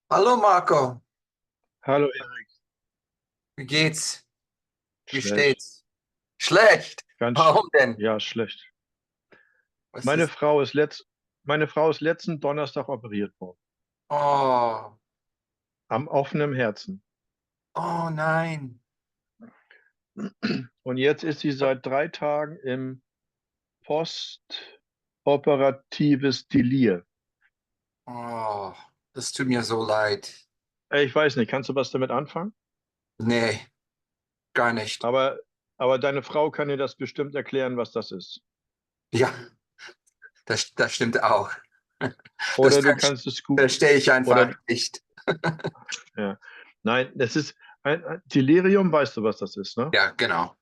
Hallo Marco, Hallo Erik, wie geht's? Wie schlecht, steht's? Schlecht. ganz, Warum denn? ja, schlecht. Was Meine ist? Frau ist meine Frau ist letzten Donnerstag operiert worden, Oh, am offenen Herzen. oh nein. Und jetzt ist sie seit 3 Tagen im postoperatives Delir. Oh, das tut mir so leid. Ich weiß nicht, kannst du was damit anfangen? Nee, gar nicht. Aber, aber deine Frau kann dir das bestimmt erklären, was das ist. Ja, das stimmt auch. Das Oder du kannst es gut, verstehe ich einfach oder, nicht. ja. Nein, das ist ein Delirium, weißt du, was das ist, ne? Ja, genau.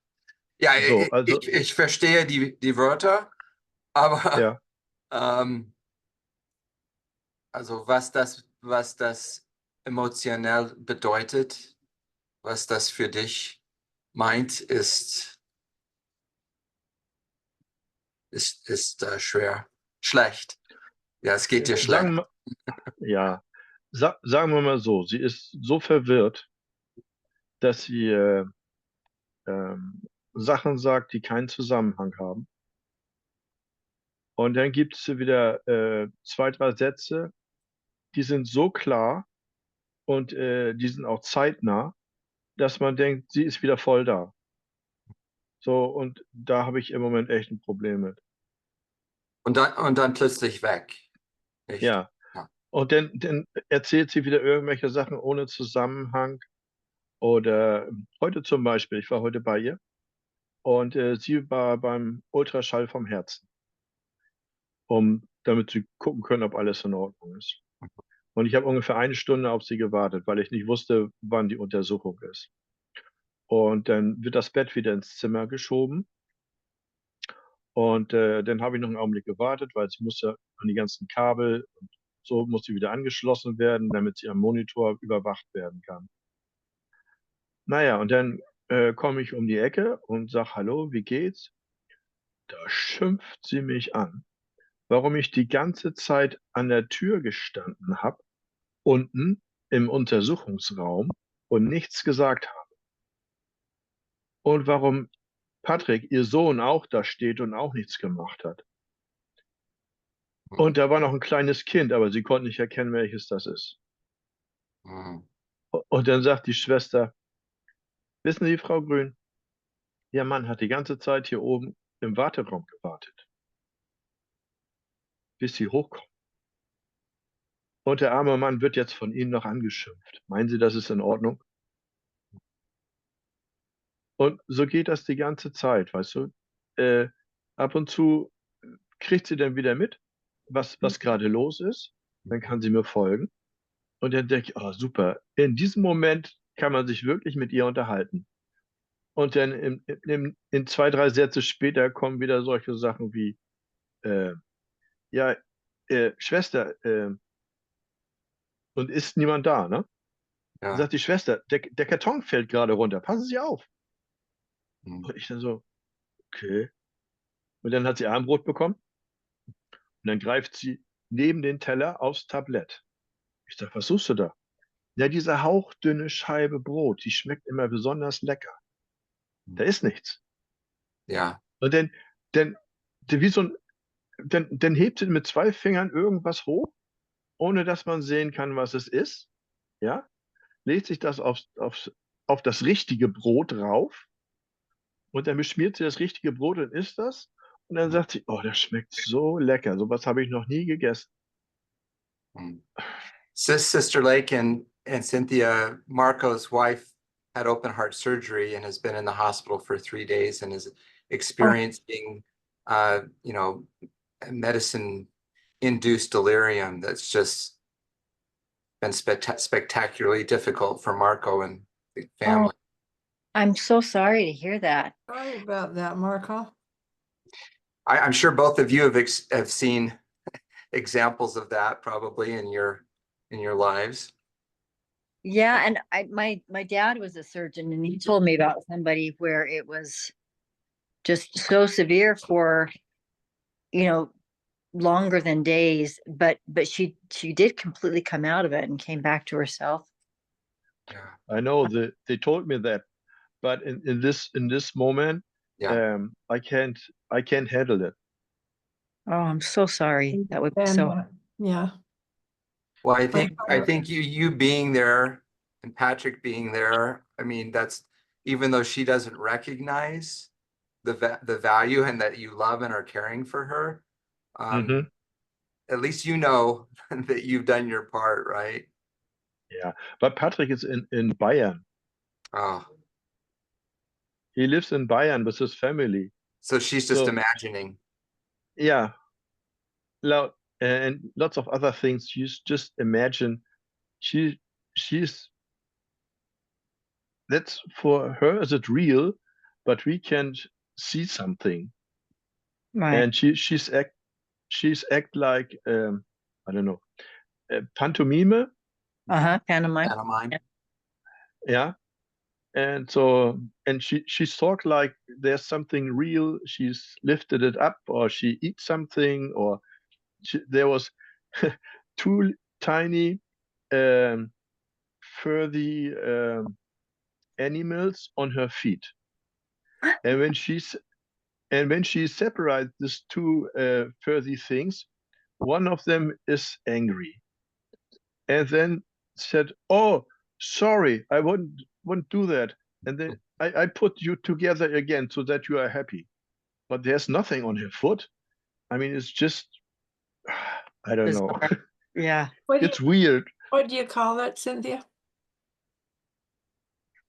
Ja, So, also, ich verstehe die Wörter, aber ja. ähm, also was das emotionell bedeutet, was das für dich meint, ist schwer. Schlecht. Ja, es geht dir schlecht. Sagen, ja, sagen wir mal so, sie ist so verwirrt, dass sie ähm, Sachen sagt, die keinen Zusammenhang haben. Und dann gibt es wieder zwei, drei Sätze, die sind so klar und die sind auch zeitnah, dass man denkt, sie ist wieder voll da. So, und da habe ich im Moment echt ein Problem mit. Und dann plötzlich weg. Nicht? Ja, Ja. und dann erzählt sie wieder irgendwelche Sachen ohne Zusammenhang. Oder heute zum Beispiel, ich war heute bei ihr. Und sie war beim Ultraschall vom Herzen, damit sie gucken können, ob alles in Ordnung ist. Und ich habe ungefähr eine Stunde auf sie gewartet, weil ich nicht wusste, wann die Untersuchung ist. Und dann wird das Bett wieder ins Zimmer geschoben. Und dann habe ich noch einen Augenblick gewartet, weil sie musste an die ganzen Kabel und so muss sie wieder angeschlossen werden, damit sie am Monitor überwacht werden kann. Naja, und dann komme ich um die Ecke und sage, hallo, wie geht's? Da schimpft sie mich an, warum ich die ganze Zeit an der Tür gestanden habe, unten im Untersuchungsraum und nichts gesagt habe. Und warum Patrick, ihr Sohn, auch da steht und auch nichts gemacht hat. Hm, Und da war noch ein kleines Kind, aber sie konnte nicht erkennen, welches das ist. hm. Und dann sagt die Schwester, wissen Sie, Frau Grün, Ihr Mann hat die ganze Zeit hier oben im Warteraum gewartet, bis Sie hochkommen. Und der arme Mann wird jetzt von Ihnen noch angeschimpft. Meinen Sie, das ist in Ordnung? Und so geht das die ganze Zeit, weißt du? Äh, Ab und zu kriegt sie dann wieder mit, was gerade los ist. Dann kann sie mir folgen. Und dann denke ich, oh, super. In diesem Moment kann man sich wirklich mit ihr unterhalten. Und dann in zwei, drei Sätze später kommen wieder solche Sachen wie, äh, ja, Schwester, und ist niemand da, ne? Ja. Sagt die Schwester, der Karton fällt gerade runter, passen Sie auf. Hm. Und ich dann so, okay. Und dann hat sie Armbrot bekommen. Und dann greift sie neben den Teller aufs Tablett. Ich sag, was suchst du da? Ja, diese hauchdünne Scheibe Brot, die schmeckt immer besonders lecker. Da ist nichts. Ja. Und dann wie so ein, dann hebt sie mit zwei Fingern irgendwas hoch, ohne dass man sehen kann, was es ist. Ja, legt sich das auf das richtige Brot drauf und dann beschmiert sie das richtige Brot und isst das. Und dann sagt sie, oh, das schmeckt so lecker. Sowas habe ich noch nie gegessen. Hm. Sister Lake and Cynthia, Marco's wife, had open heart surgery and has been in the hospital for 3 days and is Oh, experiencing, you know, medicine induced delirium that's just been spectacularly difficult for Marco and the oh, family. I'm so sorry to hear that. Sorry about that, Marco. I'm sure both of you have seen examples of that probably in your lives. Yeah, and my dad was a surgeon and he told me about somebody where it was just so severe for, you know, longer than days, but she did completely come out of it and came back to herself. Yeah, I know that they told me that, but in this moment, yeah. I can't handle it. Oh, I'm so sorry. That would be And, so. yeah, Well, I Like- think you being there and Patrick being there, I mean, that's even though she doesn't recognize the value and that you love and are caring for her, Mhm. at least you know that you've done your part, right? Yeah, but Patrick is in Bayern. Oh, He lives in Bayern with his family. so she's just So imagining. yeah, and lots of other things. You just imagine she she's that's for her, is it real? But we can see something, Right. and she's act like I don't know, pantomime. Uh-huh. Pantomime. Pantomime. Yeah, and so and she's talked like there's something real. She's lifted it up, or she eats something, or there was two tiny um, furry animals on her feet, and when she separates these two furry things, one of them is angry, and then said, "Oh, sorry, I won't do that," and then I put you together again so that you are happy. But there's nothing on her foot. I mean, it's just I don't know. Bizarre. Yeah. It's weird. what do you call that, Cynthia?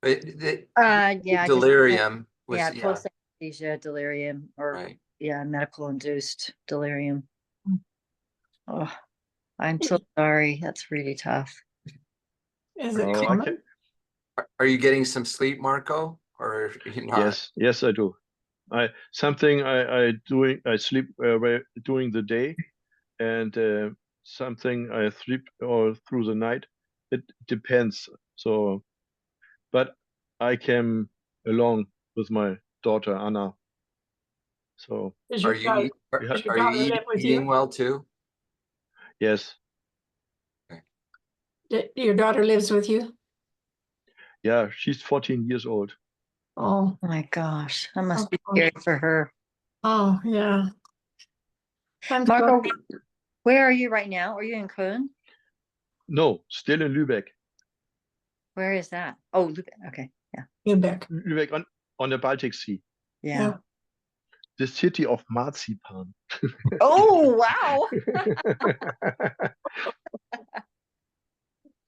Yeah. Delirium was, Yeah. yeah, Post-anesthesia delirium, or right. yeah, medical induced delirium. Oh, I'm so sorry. That's really tough. Is it Oh, I common? can Are you getting some sleep, Marco, or are you not? Yes, I do. I sleep during the day, and something I sleep or through the night. It depends. So, but I came along with my daughter Anna. So Does Are your you daughter, we does your are you daughter live with eating you? well too? yes, Your daughter lives with you? yeah, she's 14 years old. Oh, Oh my gosh. That must be Oh. scary for her. oh, yeah. I'm Marco, sorry. where are you right now? Are you in Köln? No, still in Lübeck. Where is that? Oh, look. Okay. Yeah. Quebec. Lübeck on the Baltic Sea, Yeah. the city of marzipan. Oh, wow.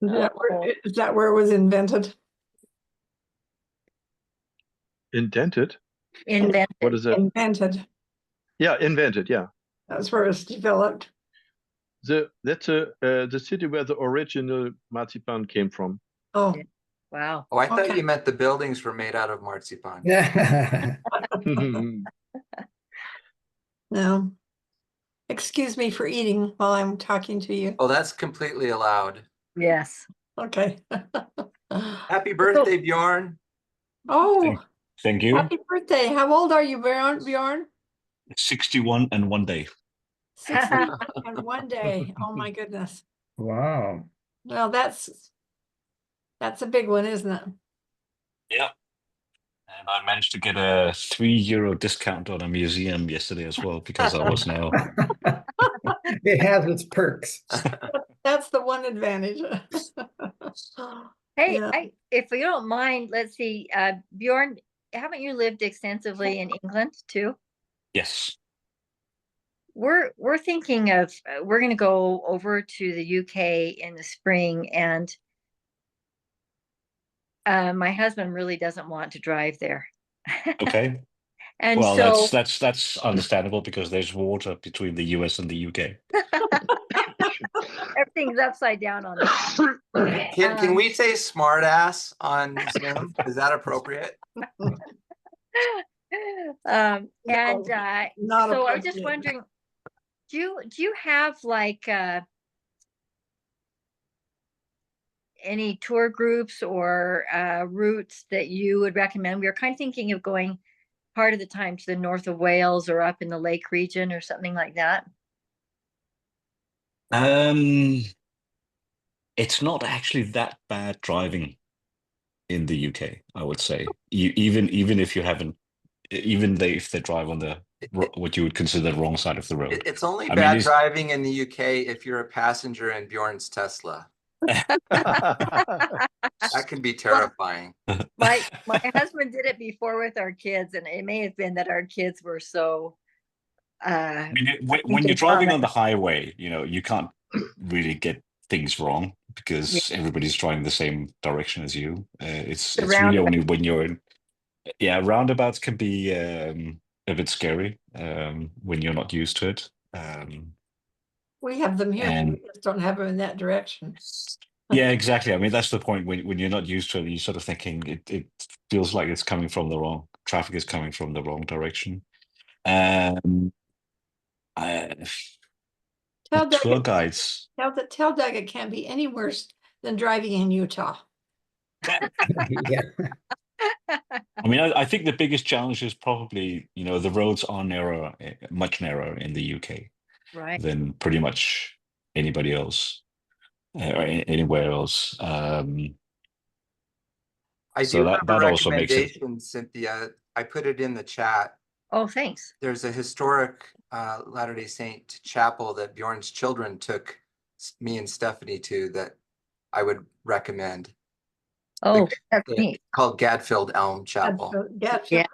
Is that where it was invented? Indented? What Invented. is that? Invented. Yeah, invented. Yeah. That's where it's developed. That's the city where the original marzipan came from. Oh, Yeah. Wow. Oh, I thought Okay. you meant the buildings were made out of marzipan. Yeah. no. Excuse me for eating while I'm talking to you. Oh, that's completely allowed. Yes. Okay. Happy birthday, Bjorn. Oh, Thank you. happy birthday. How old are you, Bjorn? 61 and 1 day. 60 and 1 day. Oh my goodness. Wow. Well, that's a big one, isn't it? Yeah. And I managed to get a €3 discount on a museum yesterday as well because I was now. It has its perks. That's the one advantage. Hey, Yeah. if you don't mind, let's see. Bjorn, haven't you lived extensively in England too? Yes. We're thinking of we're going to go over to the UK in the spring, and my husband really doesn't want to drive there. Okay. And Well, so that's understandable because there's water between the US and the UK. everything's upside down on this. Can we say smart ass on Zoom? Is that appropriate? And not so I was just appropriate. wondering, do you have like any tour groups or routes that you would recommend? We were kind of thinking of going part of the time to the north of Wales or up in the Lake region or something like that. It's not actually that bad driving in the UK, I would say. Even if you haven't, if they drive on the what you would consider the wrong side of the road. It's only I mean, bad it's driving in the UK if you're a passenger in Bjorn's Tesla. That can be terrifying. My husband did it before with our kids, and it may have been that our kids were so I mean, I think when they you're driving on the traumatized. highway, you can't really get things wrong Yeah, because everybody's driving the same direction as you. It's the it's really roundabout. only when you're in, yeah, roundabouts can be a bit scary when you're not used to it. We have them here, but And we just don't have them in that direction. yeah, exactly. I mean, that's the point. When you're not used to it, you're sort of thinking it feels like it's coming from the wrong traffic is coming from the wrong direction. Um, I, the Tell Doug, tour guides. tell Doug it can't be any worse than driving in Utah. Yeah. I mean, I think the biggest challenge is probably, the roads are narrow, much narrower in the UK Right. than pretty much anybody else or anywhere else. I So do have a that also makes it. recommendation, Cynthia. I put it in the chat. Oh, thanks. There's a historic Latter-day Saint chapel that Bjorn's children took me and Stephanie to that I would recommend. Oh, that's It's neat. called Gadfield Elm Chapel Yeah. Yeah.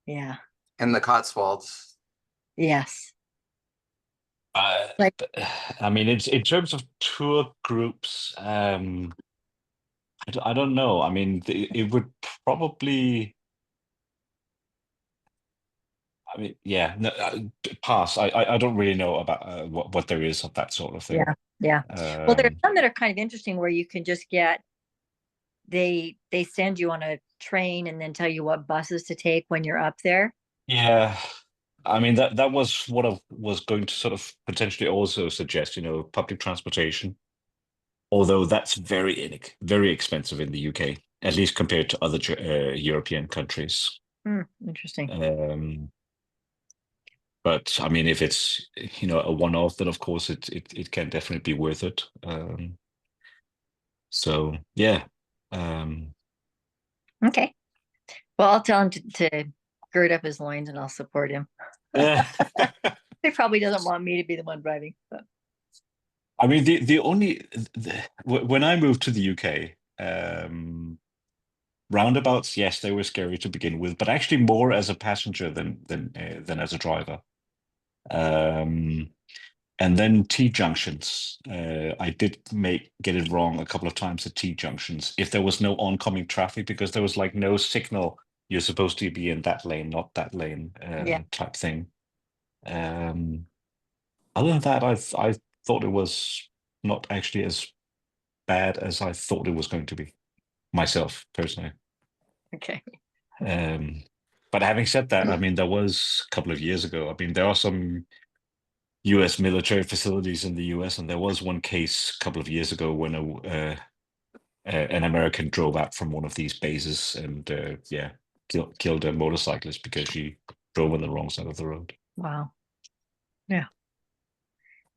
Yeah. in the Cotswolds. Yes. But, I mean, it's in terms of tour groups. I don't know. I mean, it would probably. I mean, yeah, no, pass. I don't really know about what there is of that sort of thing. Yeah. Yeah. Well, there are some that are kind of interesting where you can just get they send you on a train and then tell you what buses to take when you're up there. Yeah, I mean that was what I was going to sort of potentially also suggest. Public transportation, although that's very expensive in the UK, at least compared to other European countries. Interesting. But I mean, if it's a one-off, then of course it can definitely be worth it. So yeah. Okay. Well, I'll tell him to gird up his loins and I'll support him. He probably doesn't want me to be the one driving. But. I mean, when I moved to the UK, roundabouts, yes, they were scary to begin with, but actually more as a passenger than as a driver. And then T-junctions. I did get it wrong a couple of times at T-junctions. If there was no oncoming traffic, because there was like no signal, you're supposed to be in that lane, not that lane, type thing. Other than that, I thought it was not actually as bad as I thought it was going to be, myself personally. Okay. But having said that, I mean, there was a couple of years ago. I mean, there are some U.S. military facilities in the U.S., and there was one case a couple of years ago when an American drove out from one of these bases and killed a motorcyclist because she drove on the wrong side of the road. Wow. Yeah.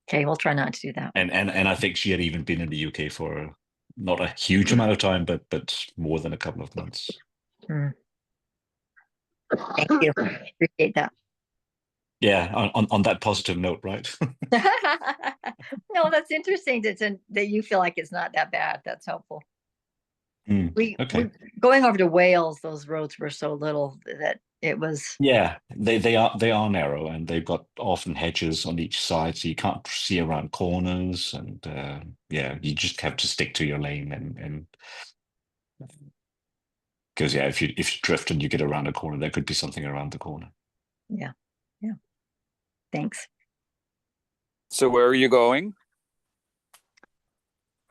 Okay, we'll try not to do that. And I think she had even been in the UK for not a huge amount of time, but more than a couple of months. Thank you. Appreciate that. Yeah, on that positive note, right? No, that's interesting that you feel like it's not that bad. That's helpful. We going over to Wales, those roads were so little that it was. Yeah, they are narrow, and they've got often hedges on each side, so you can't see around corners, and you just have to stick to your lane, and because if you drift and you get around a corner, there could be something around the corner. Yeah. Thanks. So where are you going?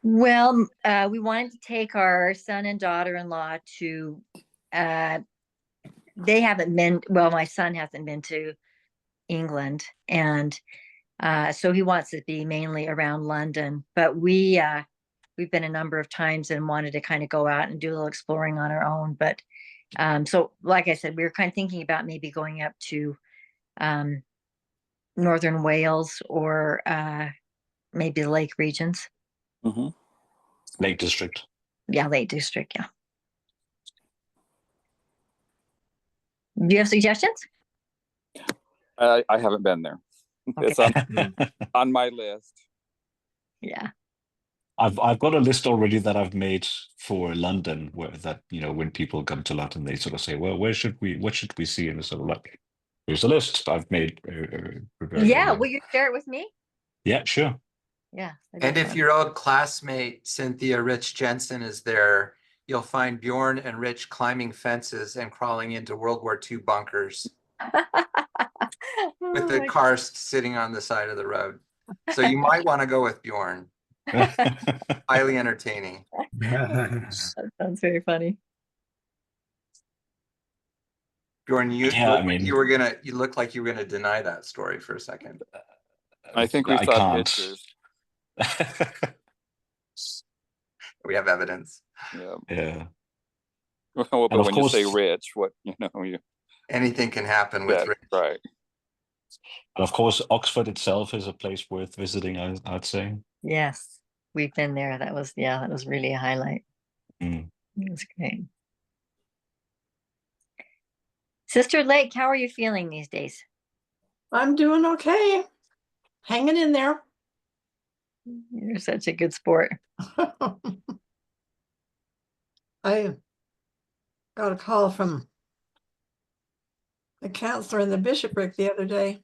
Well, we wanted to take our son and daughter-in-law to. They haven't been. Well, my son hasn't been to England, and so he wants to be mainly around London. But we've been a number of times and wanted to kind of go out and do a little exploring on our own. But so, like I said, we were kind of thinking about maybe going up to northern Wales or maybe the Lake regions. Hmm. Lake District. Yeah, Lake District. Yeah. Do you have suggestions? I haven't been there. It's on my list. Yeah. I've got a list already that I've made for London, where that, when people come to London, they sort of say, well, what should we see? And it's sort of like, here's a list I've made. Prepared Yeah. earlier. Will you share it with me? Yeah, sure. Yeah. And if your old classmate Cynthia Rich Jensen is there, you'll find Bjorn and Rich climbing fences and crawling into World War II bunkers with the cars sitting on the side of the road. So you might want to go with Bjorn. Highly entertaining. That sounds very funny. Bjorn, you Yeah, look like you look like you were gonna deny that story for a second. I think we I saw can't. pictures. We have evidence. Yeah. Yeah. Well, but of when you say course- rich, what Anything can happen with yeah, Rich. right. And of course, Oxford itself is a place worth visiting, I'd say. Yes, we've been there. That was really a highlight. Mm. It was great. Sister Lake, how are you feeling these days? I'm doing okay. Hanging in there. You're such a good sport. I got a call from the counselor in the bishopric the other day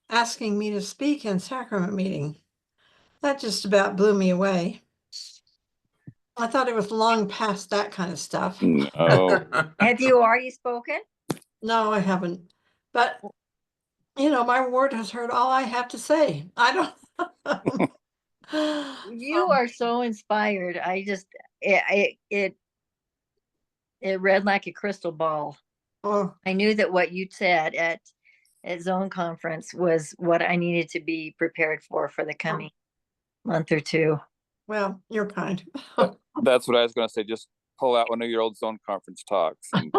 asking me to speak in sacrament meeting. That just about blew me away. I thought it was long past that kind of stuff. No. Have you already spoken? No, I haven't. But, my ward has heard all I have to say. I don't. You are so inspired. It read like a crystal ball. Oh, I knew that what you said at Zone Conference was what I needed to be prepared for the coming month or two. well, you're kind. That's what I was going to say. Just pull out one of your old Zone Conference talks and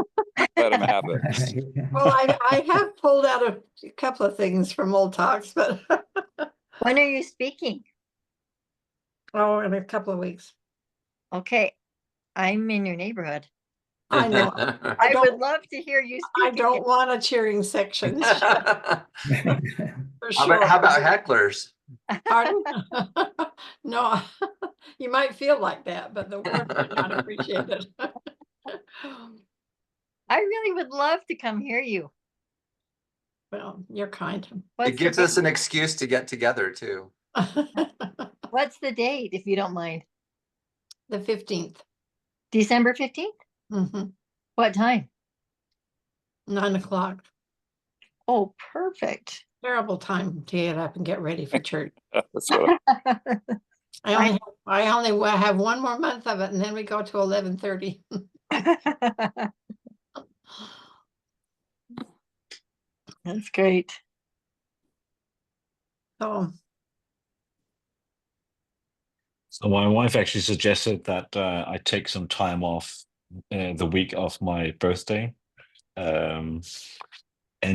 let them have it. Well, I have pulled out a couple of things from old talks, but When are you speaking? in a couple of weeks. Okay, I'm in your neighborhood. I know. I would love to hear you speak. I don't want a cheering section. For How sure. about hecklers? Pardon? No, you might feel like that, but the word might not appreciate it. I really would love to come hear you. Well, you're kind. It gives us an excuse to get together too. What's the date, if you don't mind? The 15th. December 15th? Mhm. What time? 9:00. Oh, perfect. Terrible time to get up and get ready for church. That's what I only have one more month of it, and then we go to 11:30. That's great. So So my wife actually suggested that I take some time off the week of my birthday. And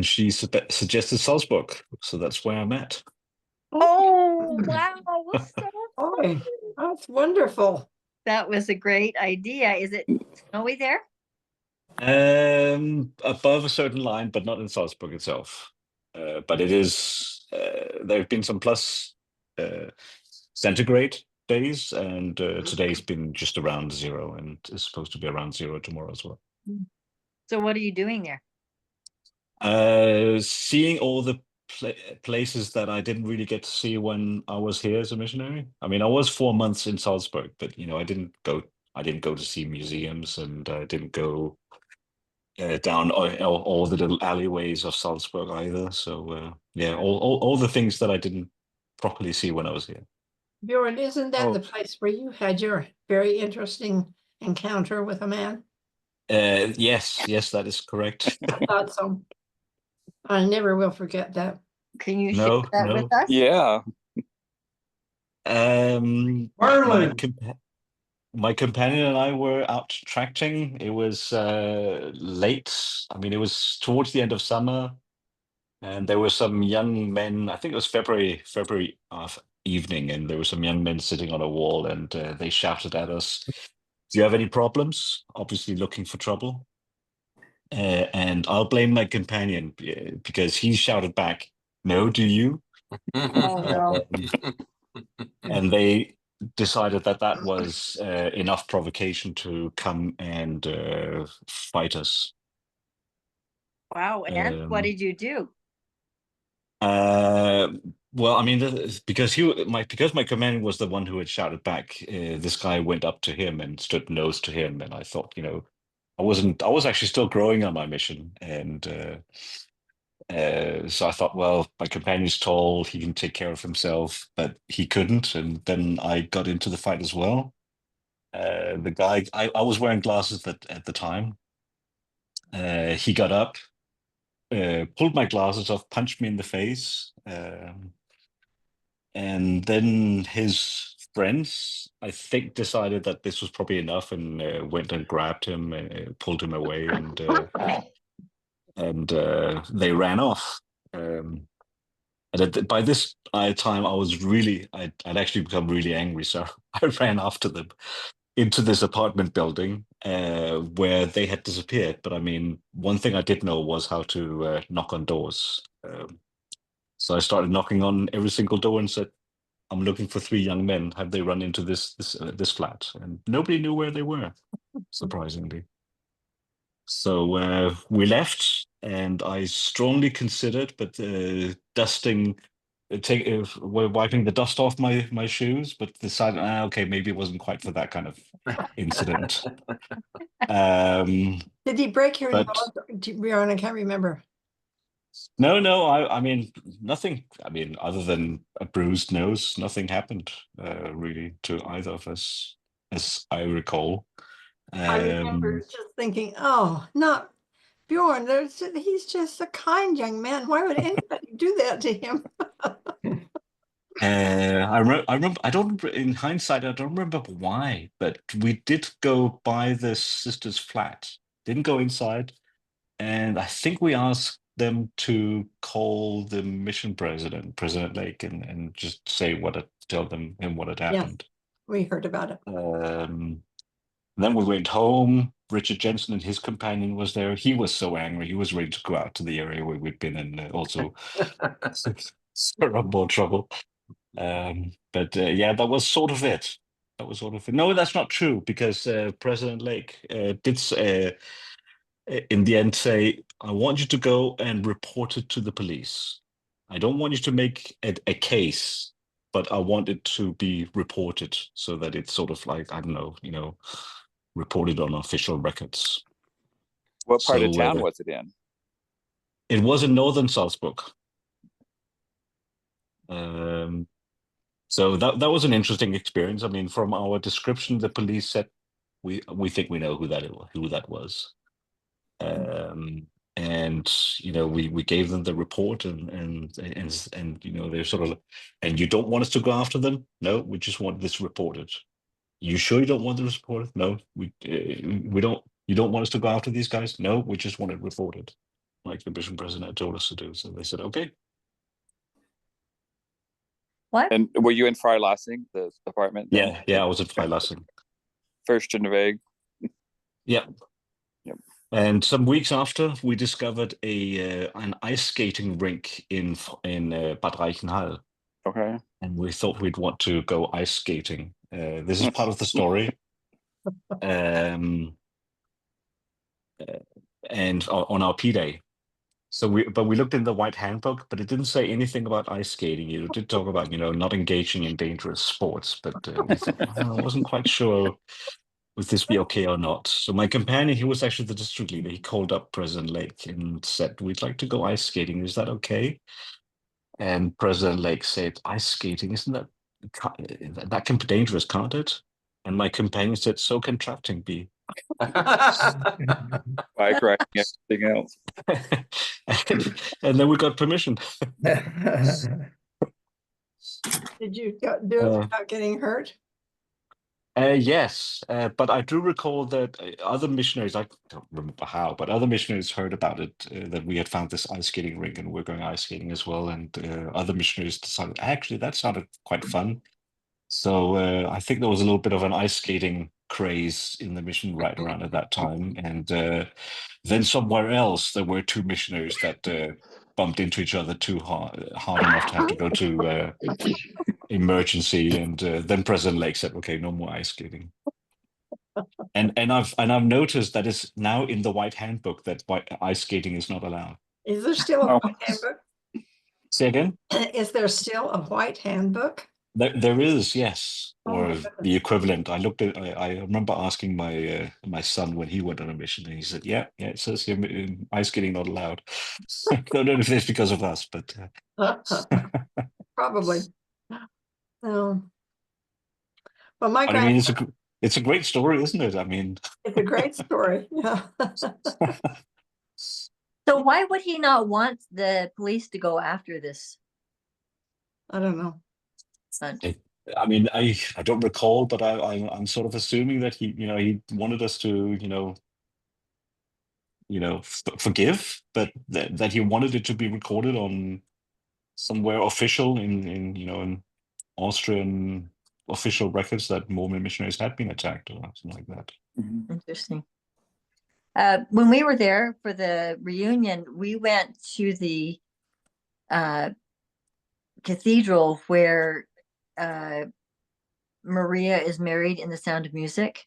she suggested Salzburg. So that's where I'm at. Oh, wow. boy, that's wonderful. That was a great idea. Is it snowy there? Above a certain line, but not in Salzburg itself. But it is, there have been some plus centigrade days, and today's been just around 0, and is supposed to be around 0 tomorrow as well. So what are you doing there? Seeing all the places that I didn't really get to see when I was here as a missionary. I mean, I was 4 months in Salzburg, but I didn't go to see museums, and I didn't go down all the little alleyways of Salzburg either. So yeah, all the things that I didn't properly see when I was here. Bjorn, isn't that the place where you had your very interesting encounter with a man? Yes, that is correct. I thought so. I never will forget that. Can you No, share that no. with us? Yeah. My companion and I were out tracting. It was late. I mean, it was towards the end of summer. And there were some young men. I think it was February evening, and there were some young men sitting on a wall, and they shouted at us, "Do you have any problems?" Obviously, looking for trouble. And I'll blame my companion because he shouted back, "No, do you?" Oh, no. And they decided that that was enough provocation to come and fight us. Wow. And what Um, did you do? well, I mean, because because my companion was the one who had shouted back, this guy went up to him and stood nose to him, and I thought, I was actually still growing on my mission, and so I thought, well, my companion's tall, he can take care of himself, but he couldn't, and then I got into the fight as well. The guy, I was wearing glasses at the time. He got up, pulled my glasses off, punched me in the face, and then his friends, I think, decided that this was probably enough, and went and grabbed him, pulled him away, and they ran off. And by this time, I'd actually become really angry, so I ran after them into this apartment building where they had disappeared. But I mean, one thing I did know was how to knock on doors. So I started knocking on every single door and said, "I'm looking for 3 young men. Have they run into this flat?" And nobody knew where they were, surprisingly. So we left, and I strongly considered, but wiping the dust off my shoes, but decided, okay, maybe it wasn't quite for that kind of incident. Did he break your But nose? Bjorn, I can't remember. no, I mean nothing. I mean, other than a bruised nose, nothing happened really to either of us, as I recall. I remember Um, just thinking, oh, not Bjorn. He's just a kind young man. Why would anybody do that to him? I remember. I don't remember. In hindsight, I don't remember why, but we did go by the sister's flat. Didn't go inside, and I think we asked them to call the mission president, President Lake, and just tell him what had Yes, happened. we heard about it. Then we went home. Richard Jensen and his companion was there. He was so angry. He was ready to go out to the area where we'd been and also stir up more trouble. But yeah, that was sort of it. That was sort of it. No, that's not true because President Lake did in the end say, "I want you to go and report it to the police. I don't want you to make a case, but I want it to be reported so that it's sort of like, I don't know, reported on official records." What part of So town was it in? it was in northern Salzburg. So that was an interesting experience. I mean, from our description, the police said we think we know who that was. And we gave them the report and they're sort of, "And you don't want us to go after them? No, we just want this reported. You sure you don't want this reported? No, we don't. You don't want us to go after these guys? No, we just want it reported, like the mission president told us to do." So they said, "Okay." What? And were you in Freilassing, the apartment? Then? Yeah, I was at Freilassing. Fürstenweg. Yeah. Yep. And some weeks after, we discovered an ice skating rink in Bad Reichenhall, Okay. and we thought we'd want to go ice skating. This is part of the story. And on our P day. So we looked in the white handbook, but it didn't say anything about ice skating. It did talk about, not engaging in dangerous sports, but we thought, I wasn't quite sure would this be okay or not. So my companion, he was actually the district leader. He called up President Lake and said, "We'd like to go ice skating. Is that okay?" And President Lake said, "Ice skating, isn't that can be dangerous, can't it?" And my companion said, "So can tracting be." Bike riding, everything else. and then we got permission. Did you do it without getting hurt? Yes, but I do recall that other missionaries, I don't remember how, but other missionaries heard about it, that we had found this ice skating rink and we're going ice skating as well. And other missionaries decided, actually, that sounded quite fun. So I think there was a little bit of an ice skating craze in the mission right around at that time. And then somewhere else, there were two missionaries that bumped into each other too hard enough to have to go to emergency, and then President Lake said, "Okay, no more ice skating." And I've noticed that it's now in the White Handbook that ice skating is not allowed. Is there still a Oh. white handbook? Say again? Is there still a white handbook? There is, yes, Oh or my the goodness. equivalent. I looked at. I remember asking my my son when he went on a mission, and he said, "Yeah, it says here ice skating not allowed." I don't know if it's because of us, but Probably. Well, my but I mean, it's a great story, isn't it? I mean, it's a great story. Yeah. So why would he not want the police to go after this I don't know. son? I mean, I don't recall, but I'm sort of assuming that he wanted us to forgive, but that he wanted it to be recorded on somewhere official in Austrian official records that Mormon missionaries had been attacked or something like that. Interesting. When we were there for the reunion, we went to the cathedral where Maria is married in The Sound of Music.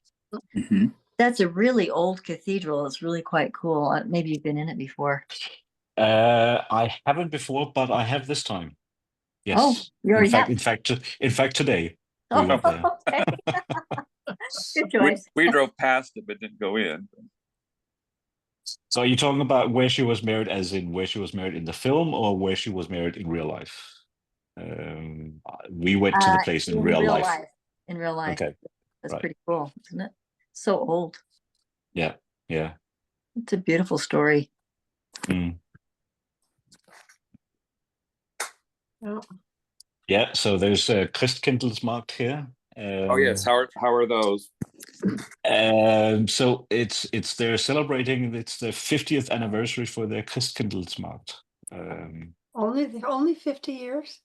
Mhm. That's a really old cathedral. It's really quite cool. Maybe you've been in it before. I haven't before, but I have this time. Yes. Oh, you already have. In fact, today we went there. Okay. Good We, choice. we drove past it but didn't go in. So are you talking about where she was married, as in where she was married in the film, or where she was married in real life? We went to the place in real life. In real life. Okay. That's right. pretty cool, isn't it? So old. Yeah. It's a beautiful story. Mm. Yeah. Yeah. So there's Christkindls marked here. Oh yes, how are those? So they're celebrating. It's the 50th anniversary for their Christkindls marked. Only 50 years?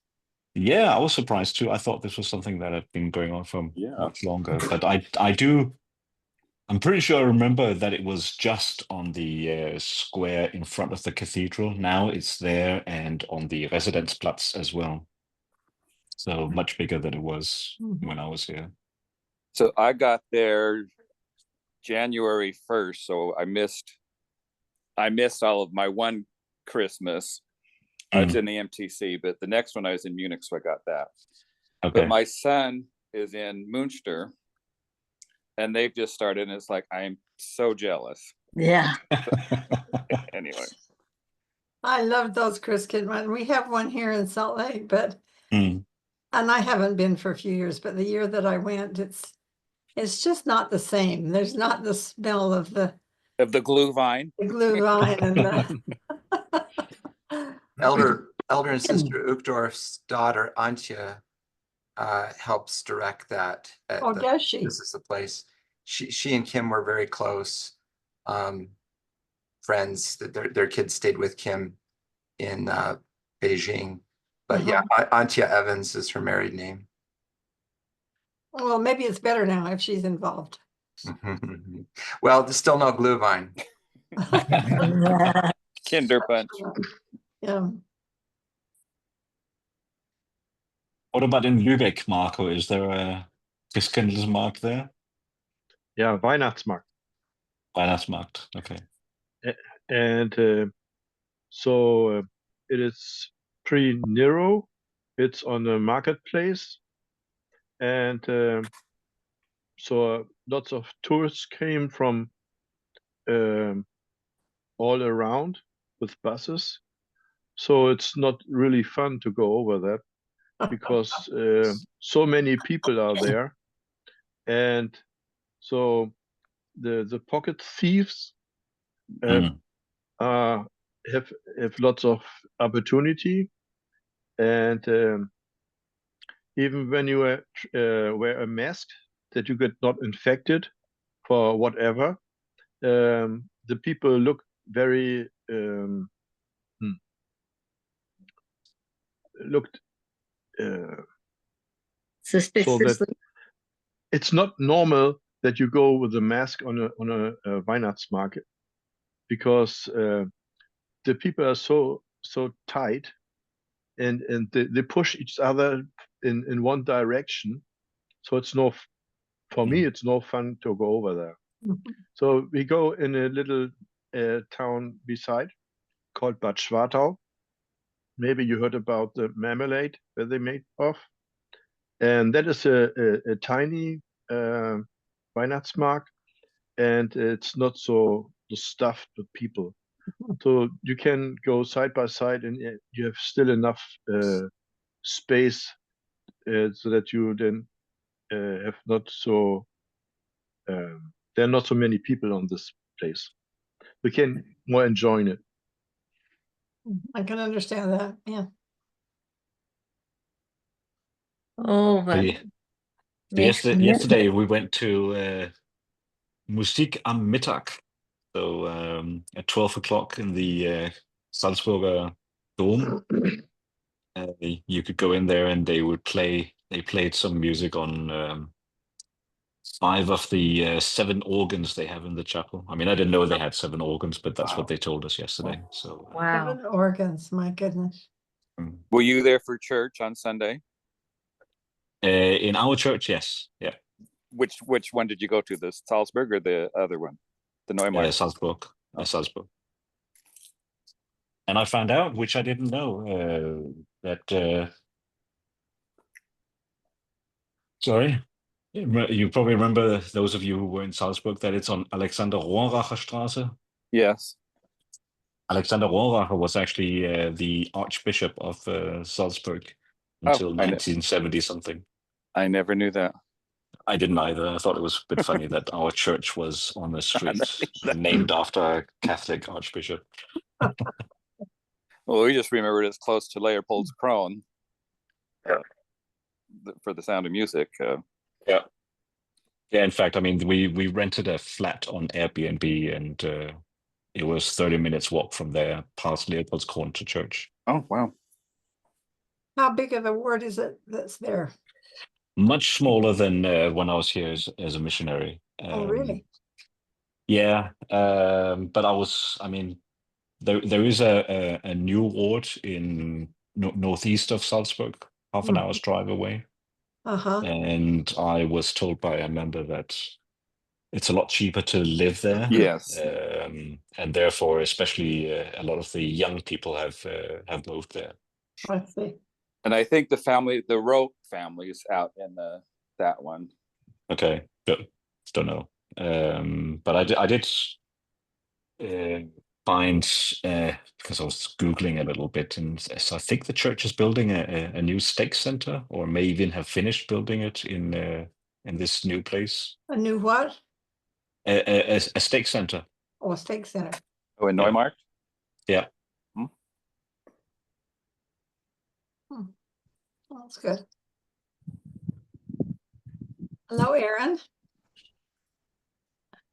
Yeah, I was surprised too. I thought this was something that had been going on for much longer. But I'm pretty sure I remember that it was just on the square in front of the cathedral. Now it's there and on the Residenzplatz as well. So much bigger than it was when I was here. So I got there January 1st, so I missed all of my one Christmas. I was in the MTC, but the next one I was in Munich, so I got that. Okay. But my son is in Münster, and they've just started, and it's like I'm so jealous. Yeah. Anyway, I love those Christkind. We have one here in Salt Lake, but Mm. and I haven't been for a few years, but the year that I went, it's just not the same. There's not the smell of the glue vine. glue vine and the Elder and Sister Uchtdorf's daughter Antje helps direct that. Oh, does she? This is the place. She and Kim were very close friends. That their kids stayed with Kim in Beijing. But yeah, Antje Evans is her married name. Well, maybe it's better now if she's involved. Well, there's still no glue vine. Kinder Punch. Yeah. What about in Lübeck, Marco? Is there a Christkindls mark there? Yeah, Weihnachtsmarkt. Weihnachtsmarkt. Okay. And so it is pretty narrow. It's on the marketplace. And so lots of tourists came from all around with buses. So it's not really fun to go over that because so many people are there. And so the pocket thieves have lots of opportunity. And even when you wear a mask, that you get not infected for whatever. The people look very looked so that Suspiciously. it's not normal that you go with a mask on a Weihnachtsmarkt, because the people are so tight, and they push each other in one direction. So it's for me it's no fun to go over there. So we go in a little town beside called Bad Schwartau. Maybe you heard about the marmalade that they made of. And that is a tiny Weihnachtsmarkt, and it's not so stuffed with people. So you can go side by side, and you have still enough space so that you then have not so there are not so many people on this place. We can more enjoy it. I can understand that. Yeah. Oh, but Yeah. makes Yesterday we went to Musik am Mittag. So at 12 o'clock in the Salzburger Dome, you could go in there and they played some music on 5 of the 7 organs they have in the chapel. I mean, I didn't know they had 7 organs, but that's what they told us yesterday. So wow. 7 organs, my goodness. Were you there for church on Sunday? in our church, yes. Yeah. Which one did you go to? The Salzburg or the other one? The Neumarkt? Salzburg. Salzburg. And I found out, which I didn't know, that sorry, you probably remember, those of you who were in Salzburg, that it's on Alexander Rohracher Straße. Yes. Alexander Rohracher was actually the Archbishop of Salzburg until 1970 something. I never knew that. I didn't either. I thought it was a bit funny that our church was on the street named after a Catholic archbishop. Well, we just remembered it's close to Leopold's Krone for the Sound of Music. Yeah. In fact, I mean, we rented a flat on Airbnb, and it was 30 minutes walk from there, past Leopold's Krone to church. Oh, wow. How big of a ward is it that's there? Much smaller than when I was here as a missionary. Oh, really? Yeah, but I mean, there is a new ward in northeast of Salzburg, half an hour's drive away. Uh-huh. And I was told by a member that it's a lot cheaper to live there. Yes. And therefore, especially a lot of the young people have moved there. I see. And I think the Roque family is out in that one. Okay, don't know. But I did find, because I was Googling a little bit, and so I think the church is building a new stake center, or may even have finished building it in this new place. A new what? A stake center. Oh, a stake center. Oh, in Yeah. Neumarkt? Yeah. Oh, that's good. Hello, Aaron.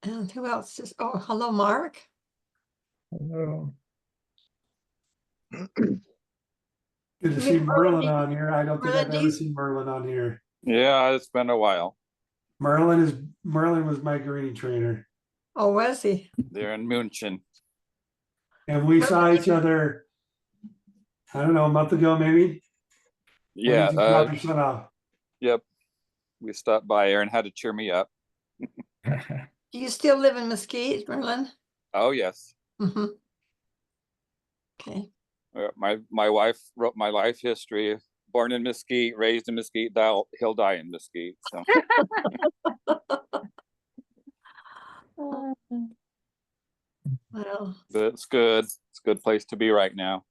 And who else is, oh, hello, Mark. Hello. Good You to see mean Merlin Merlin? on here. I don't think Merlin, I've do ever you- seen Merlin on here. Yeah, it's been a while. Merlin was my greeting trainer, Oh, was he? They're in München. and we saw Merlin, each other, I don't know, a month ago maybe. When Yeah. did you drop your son off? Yep. We stopped by. Aaron had to cheer me up. Do you still live in Mesquite, Merlin? Oh, yes. Mm-hmm. Okay. My wife wrote my life history. Born in Mesquite, raised in Mesquite, he'll die in Mesquite. So Well, but it's good. It's a good place to be right now.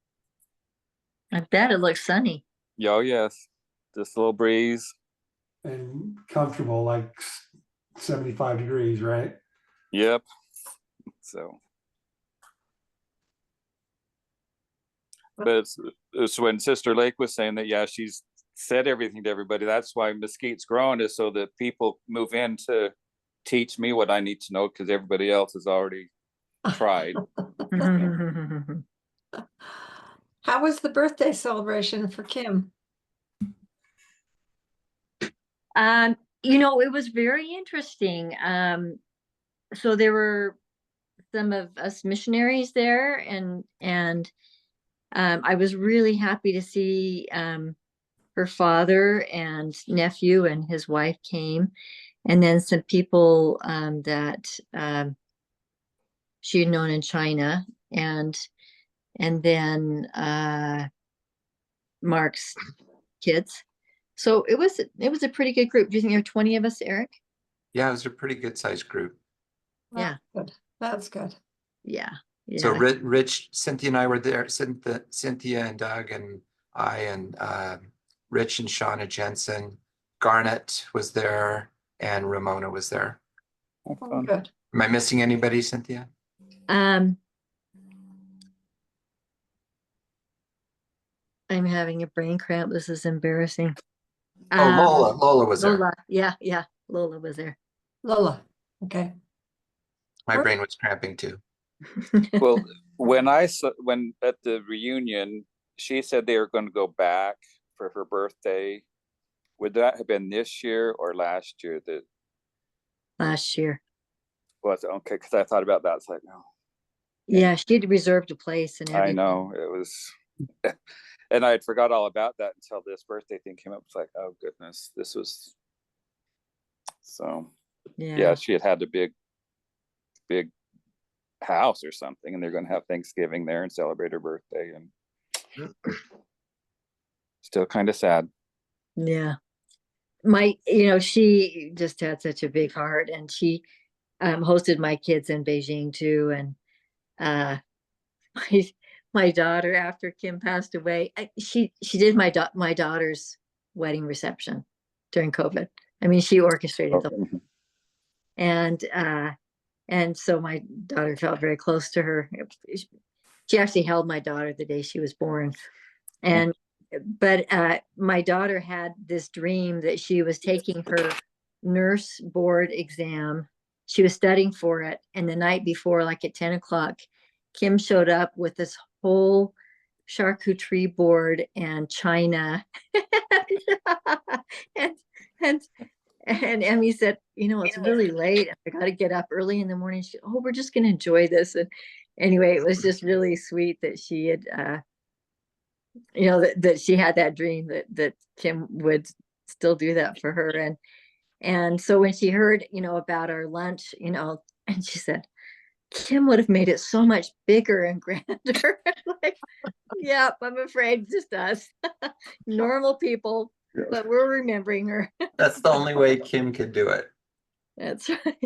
I bet it looks sunny. Oh, yes. Just a little breeze. And comfortable, like 75 degrees, right? Yep. So, but it's when Sister Lake was saying that, yeah, she's said everything to everybody. That's why Mesquite's growing, is so that people move in to teach me what I need to know, because everybody else has already tried. How was the birthday celebration for Kim? It was very interesting. So there were some of us missionaries there, and I was really happy to see her father and nephew and his wife came, and then some people that she had known in China, and then Mark's kids. So it was a pretty good group. Do you think there were 20 of us, Eric? Yeah, it was a pretty good sized group. Yeah. Good. That's good. Yeah. So Yeah. Rich, Cynthia and I were there. Cynthia and Doug and I and Rich and Shauna Jensen. Garnet was there and Ramona was there. Oh, good. Am I missing anybody, Cynthia? I'm having a brain cramp. This is embarrassing. Oh, Lola was there. Lola. Yeah. Lola was there. Lola. Okay. My brain was cramping too. Well, when at the reunion, she said they were going to go back for her birthday. Would that have been this year or last year? That Last year. was okay, because I thought about that. It's like, no, Yeah, she had reserved a place and I everything. know it was, and I had forgot all about that until this birthday thing came up. It's like, oh goodness, this was so. Yeah, she had a big house or something, and they're going to have Thanksgiving there and celebrate her birthday, and still kind of sad. Yeah. She just had such a big heart, and she hosted my kids in Beijing too. And my daughter, after Kim passed away, she did my daughter's wedding reception during COVID. I mean, she orchestrated the whole, and so my daughter felt very close to her. She actually held my daughter the day she was born. But my daughter had this dream that she was taking her nurse board exam. She was studying for it. And the night before, like at 10 o'clock, Kim showed up with this whole charcuterie board and china. and Emmy said, it's really late. I got to get up early in the morning. We're just going to enjoy this. And anyway, it was just really sweet that she had, that she had that dream that Kim would still do that for her. And so when she heard, about our lunch, and she said, Kim would have made it so much bigger and grander. Like, yep, I'm afraid just us normal people, but we're remembering her. That's the only way Kim could do it. That's right.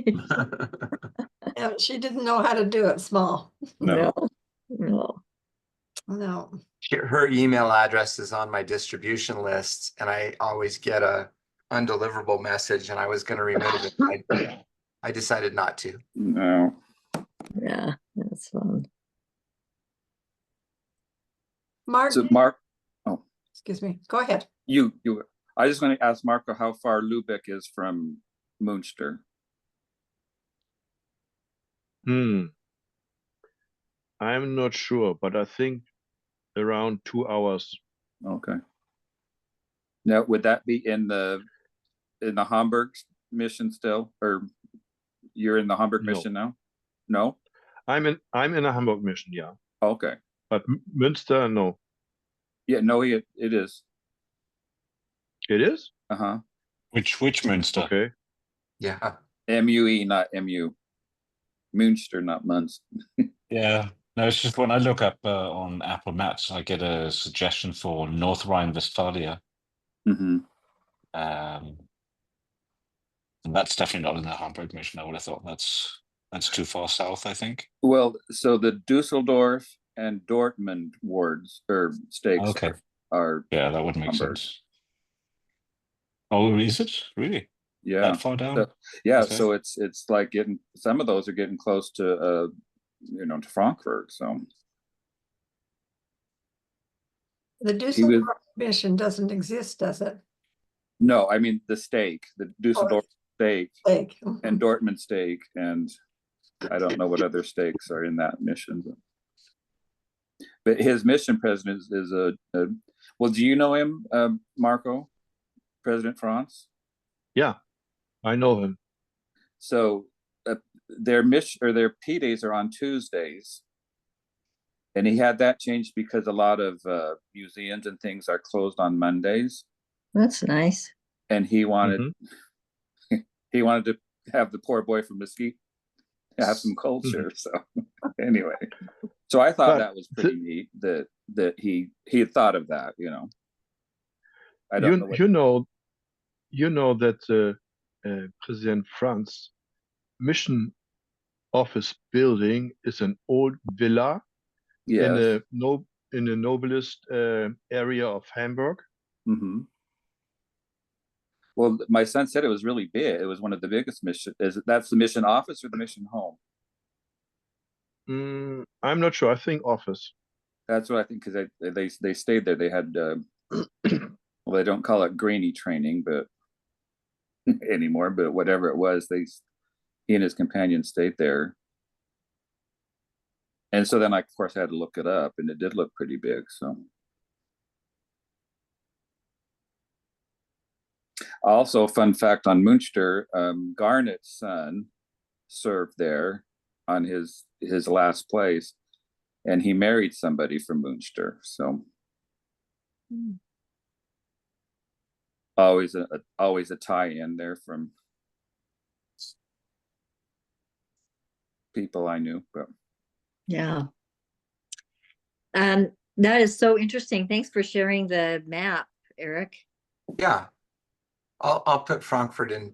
Yeah, she didn't know how to do it small. No. Her email address is on my distribution list, and I always get a undeliverable message, and I was going to remove it. I decided not to. No. Yeah, that's fun. Mark. So Mark, Excuse me. Go ahead. You. I just want to ask Marco how far Lubeck is from Münster. I'm not sure, but I think around 2 hours. Okay. Now, would that be in the Hamburg mission still, or you're in the Hamburg mission now? No. I'm in a Hamburg mission, yeah. Okay. But Münster, no. Yeah, no, it is. It is? Which Münster? Okay. Yeah. MUE, not MU. Münster, not Munster. Yeah. No, it's just when I look up on Apple Maps, I get a suggestion for North Rhine-Westphalia. Mm-hmm. And that's definitely not in the Hamburg mission. I would have thought that's too far south, I think. Well, so the Dusseldorf and Dortmund wards or stakes are yeah, that would make Hamburg. sense. Oh, is it really? Yeah, that far down. So it's like some of those are getting close to to Frankfurt. So The Dusseldorf mission doesn't exist, does it? No, I mean the stake, the Dusseldorf stake Like, and Dortmund stake, and I don't know what other stakes are in that mission. But his mission president is well, do you know him, Marco? President France? Yeah, I know him. So their mission or their P days are on Tuesdays. And he had that changed because a lot of museums and things are closed on Mondays. That's nice. And he wanted he wanted to have the poor boy from Mesquite have some culture. So anyway, so I thought that was pretty neat that he had thought of that. You know, I don't know. You know that President France mission office building is an old villa in Yes. the noblest area of Hamburg. Mm-hmm. Well, my son said it was really big. It was one of the biggest mission. That's the mission office or the mission home? I'm not sure. I think office. That's what I think, because they stayed there. They had well, they don't call it grainy training, but anymore. But whatever it was, he and his companion stayed there. And so then I, of course, had to look it up, and it did look pretty big. So also, fun fact on Munster, Garnett's son served there on his last place, and he married somebody from Munster. So always a tie-in there from people I knew. But yeah. That is so interesting. Thanks for sharing the map, Eric. Yeah. I'll put Frankfurt and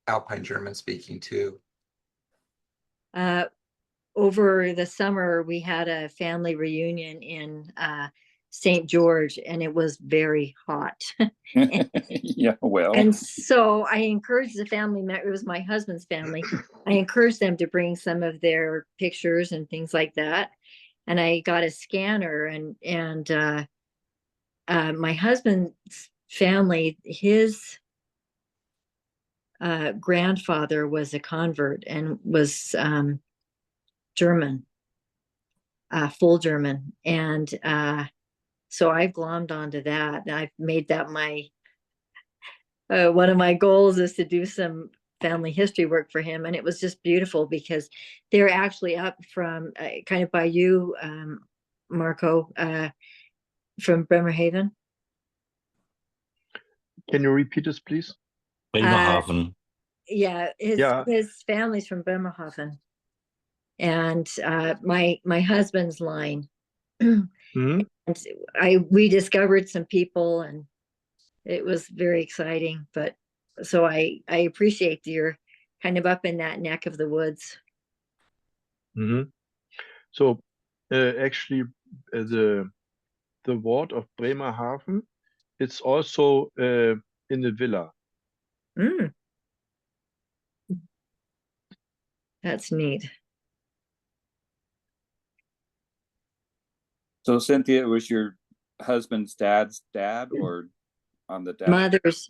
Alpine German speaking too. Over the summer, we had a family reunion in St. George, and it was very hot. yeah, well. And so I encouraged the family, it was my husband's family, I encouraged them to bring some of their pictures and things like that. And I got a scanner, and my husband's family, his grandfather was a convert and was German, full German. And so I've glommed onto that. I've made that my one of my goals is to do some family history work for him. And it was just beautiful because they're actually up from kind of by you, Marco, from Bremerhaven. Can you repeat this, please? Bremerhaven. Yeah, his family's from Bremerhaven. And my husband's line. And we discovered some people, and it was very exciting. But so I appreciate you're kind of up in that neck of the woods. So actually, the ward of Bremerhaven, it's also in the villa. That's neat. So Cynthia, it was your husband's dad's dad, or on the dad? Mother's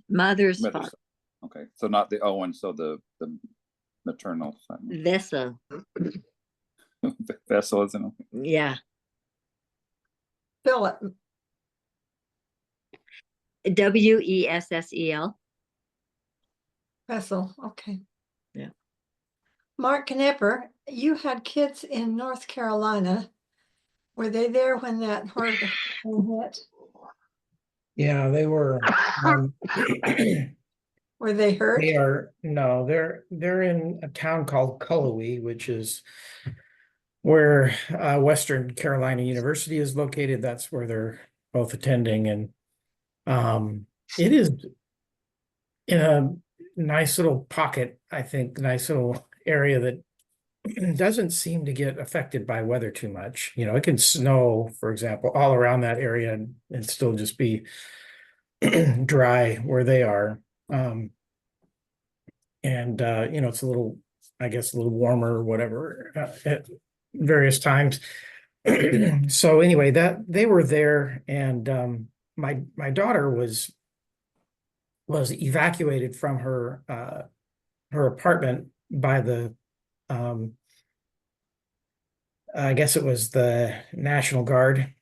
father. Okay, so not the Owen, so the maternal son. Vessel. Vessel, isn't it? Yeah. Philip. Wessel. Vessel, okay. Yeah. Mark Knepper, you had kids in North Carolina. Were they there when that hurricane hit? Yeah, they were. Were they hurt? No, they're in a town called Cullowhee, which is where Western Carolina University is located. That's where they're both attending, and it is in a nice little pocket, I think, nice little area that doesn't seem to get affected by weather too much. You know, it can snow, for example, all around that area and still just be dry where they are. You know, it's a little, I guess, a little warmer or whatever at various times. So anyway, that they were there, and my daughter was evacuated from her apartment by the I guess it was the National Guard.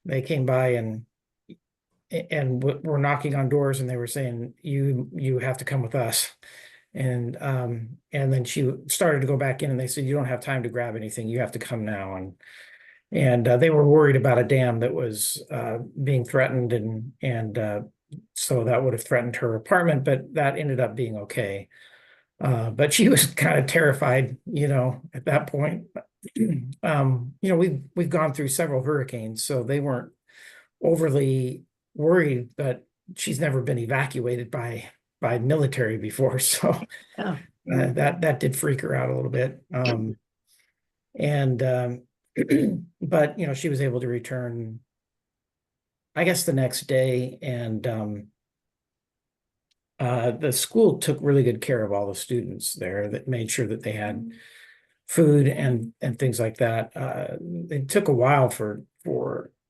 They came by and were knocking on doors, and they were saying, you have to come with us. And then she started to go back in, and they said, you don't have time to grab anything. You have to come now. And they were worried about a dam that was being threatened, and so that would have threatened her apartment, but that ended up being okay. But she was kind of terrified, at that point. We've gone through several hurricanes, so they weren't overly worried, but she's never been evacuated by military before, so Yeah. that did freak her out a little bit. And but she was able to return, I guess, the next day, and the school took really good care of all the students there, that made sure that they had food and things like that. It took a while for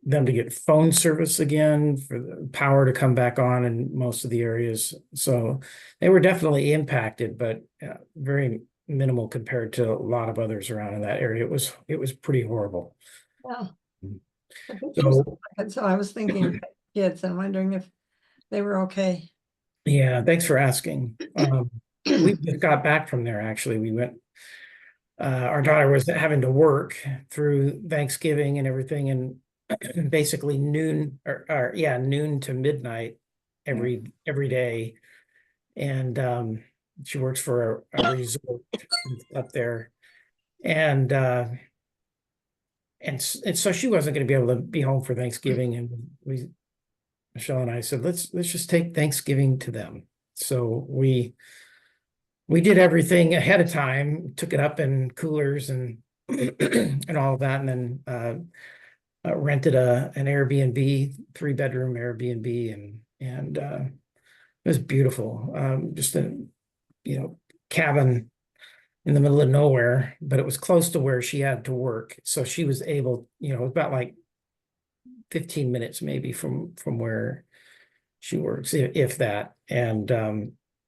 them to get phone service again, for the power to come back on in most of the areas. So they were definitely impacted, but very minimal compared to a lot of others around in that area. It was pretty horrible. Yeah. So So I was thinking of kids and wondering if they were okay. yeah, thanks for asking. We just got back from there, actually. We went, our daughter was having to work through Thanksgiving and everything, and basically noon to midnight every day. And she works for a resort up there. And so she wasn't going to be able to be home for Thanksgiving. And Michelle and I said, let's just take Thanksgiving to them. So we did everything ahead of time, took it up in coolers and and all of that, and then rented an Airbnb, 3-bedroom Airbnb, and it was beautiful. Just a cabin in the middle of nowhere, but it was close to where she had to work, so she was able, about like 15 minutes maybe from where she works, if that, and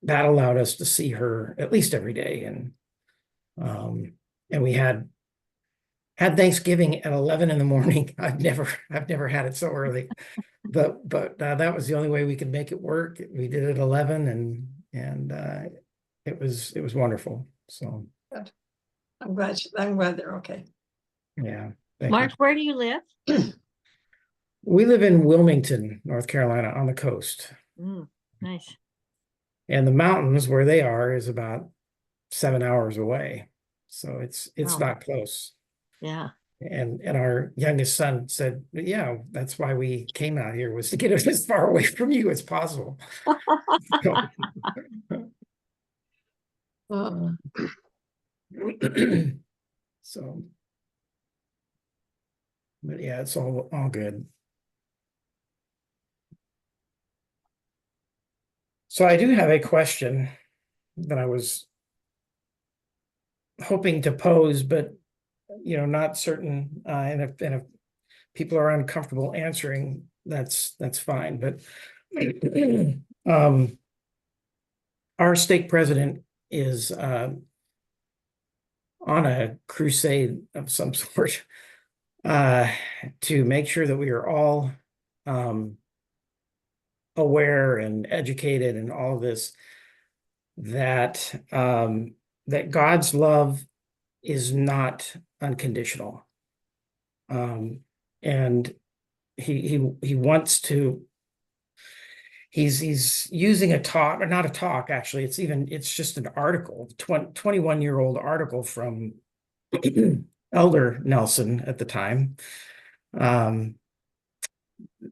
that allowed us to see her at least every day, and we had Thanksgiving at 11 in the morning. I've never had it so early, but that was the only way we could make it work. We did it at 11, and it was wonderful. So Good. I'm glad they're okay. yeah, thank you. Mark, where do you live? We live in Wilmington, North Carolina, on the coast, Nice. and the mountains where they are is about 7 hours away. So it's Wow. not close. Yeah. And our youngest son said, yeah, that's why we came out here, was to get us as far away from you as possible. So, but yeah, it's all good. So I do have a question that I was hoping to pose, but not certain. And if people are uncomfortable answering, that's fine. But our stake president is on a crusade of some sort to make sure that we are all aware and educated and all of this, that God's love is not unconditional. And he wants to, he's using a talk, or not a talk, actually, it's just an article, 21-year-old article from Elder Nelson at the time,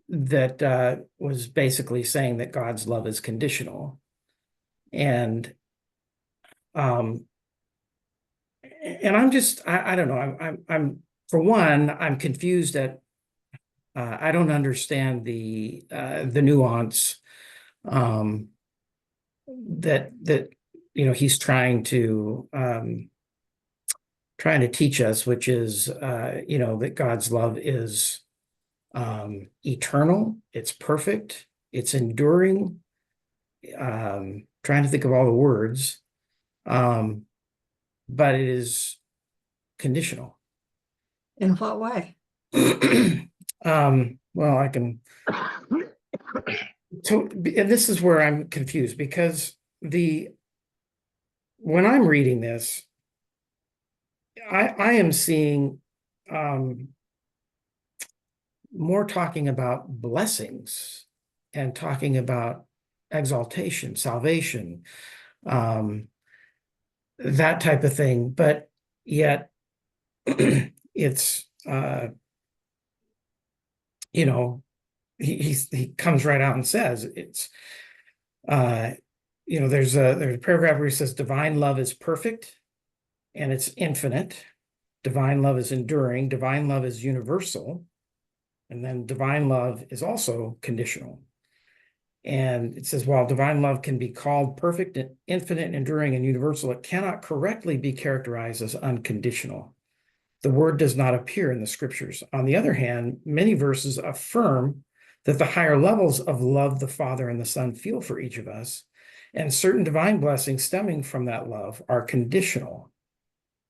that was basically saying that God's love is conditional. And I'm just, I don't know, I'm for one, I'm confused at, I don't understand the nuance that he's trying to trying to teach us, which is, that God's love is eternal, it's perfect, it's enduring. Trying to think of all the words, but it is conditional. In what way? Well, I can. So and this is where I'm confused, because when I'm reading this, I am seeing more talking about blessings and talking about exaltation, salvation, that type of thing. But yet it's he comes right out and says it's there's a paragraph where he says divine love is perfect and it's infinite, divine love is enduring, divine love is universal, and then divine love is also conditional. And it says, while divine love can be called perfect, infinite, enduring, and universal, it cannot correctly be characterized as unconditional. The word does not appear in the scriptures. On the other hand, many verses affirm that the higher levels of love the Father and the Son feel for each of us, and certain divine blessings stemming from that love are conditional.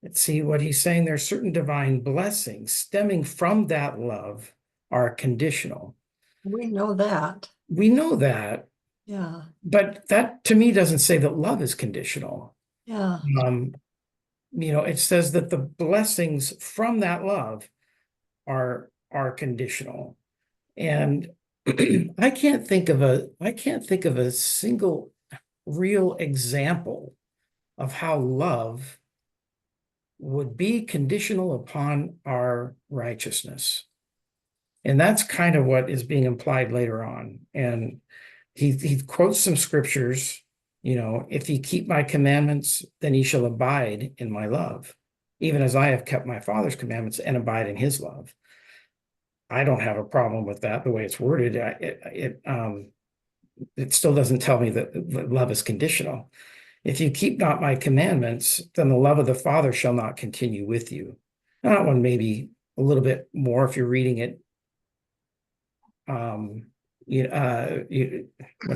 Let's see what he's saying. There's certain divine blessings stemming from that love are conditional. We know that. We know that, Yeah. but that to me doesn't say that love is conditional. Yeah. It says that the blessings from that love are conditional. And I can't think of a single real example of how love would be conditional upon our righteousness. And that's kind of what is being implied later on. And he quotes some scriptures, if ye keep my commandments, then ye shall abide in my love, even as I have kept my Father's commandments and abide in his love. I don't have a problem with that, the way it's worded. It still doesn't tell me that love is conditional. If you keep not my commandments, then the love of the Father shall not continue with you. Now, that one maybe a little bit more if you're reading it. What's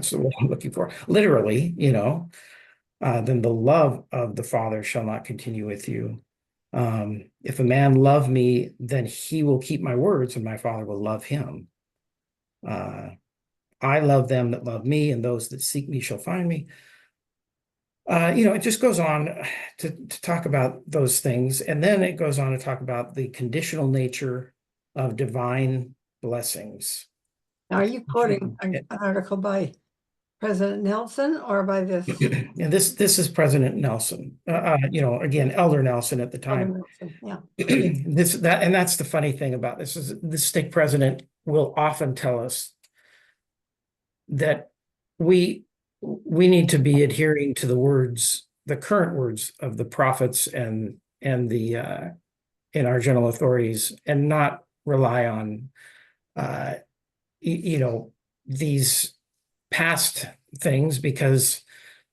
the word I'm looking for? Literally, then the love of the Father shall not continue with you. If a man love me, then he will keep my words, and my Father will love him. I love them that love me, and those that seek me shall find me. It just goes on to talk about those things. And then it goes on to talk about the conditional nature of divine blessings. Now, are you quoting an article by President Nelson or by this? And this is President Nelson, again, Elder Nelson at the time. Nelson, yeah. And that's the funny thing about this is the stake president will often tell us that we need to be adhering to the current words of the prophets and the in our general authorities, and not rely on these past things, because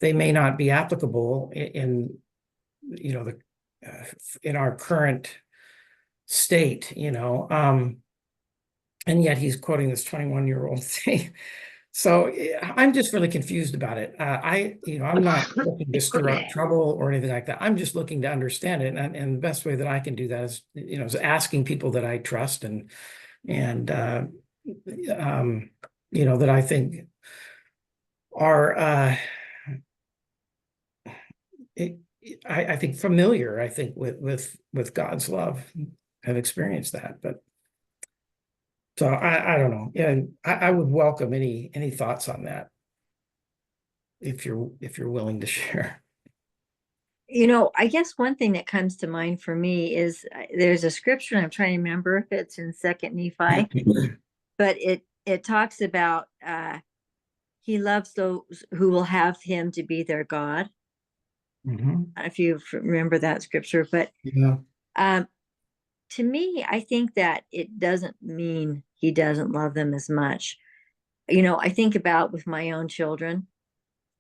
they may not be applicable in in our current state, and yet he's quoting this 21-year-old thing. So I'm just really confused about it. I'm not looking to stir up trouble or anything like that. I'm just looking to understand it, and the best way that I can do that is asking people that I trust and that I think are I think familiar. I think with God's love, have experienced that, but. So I don't know. And I would welcome any thoughts on that if you're willing to share. I guess one thing that comes to mind for me is there's a scripture, and I'm trying to remember if it's in 2nd Nephi, but it talks about he loves those who will have him to be their God. If you remember that scripture, but yeah. To me, I think that it doesn't mean he doesn't love them as much. I think about with my own children,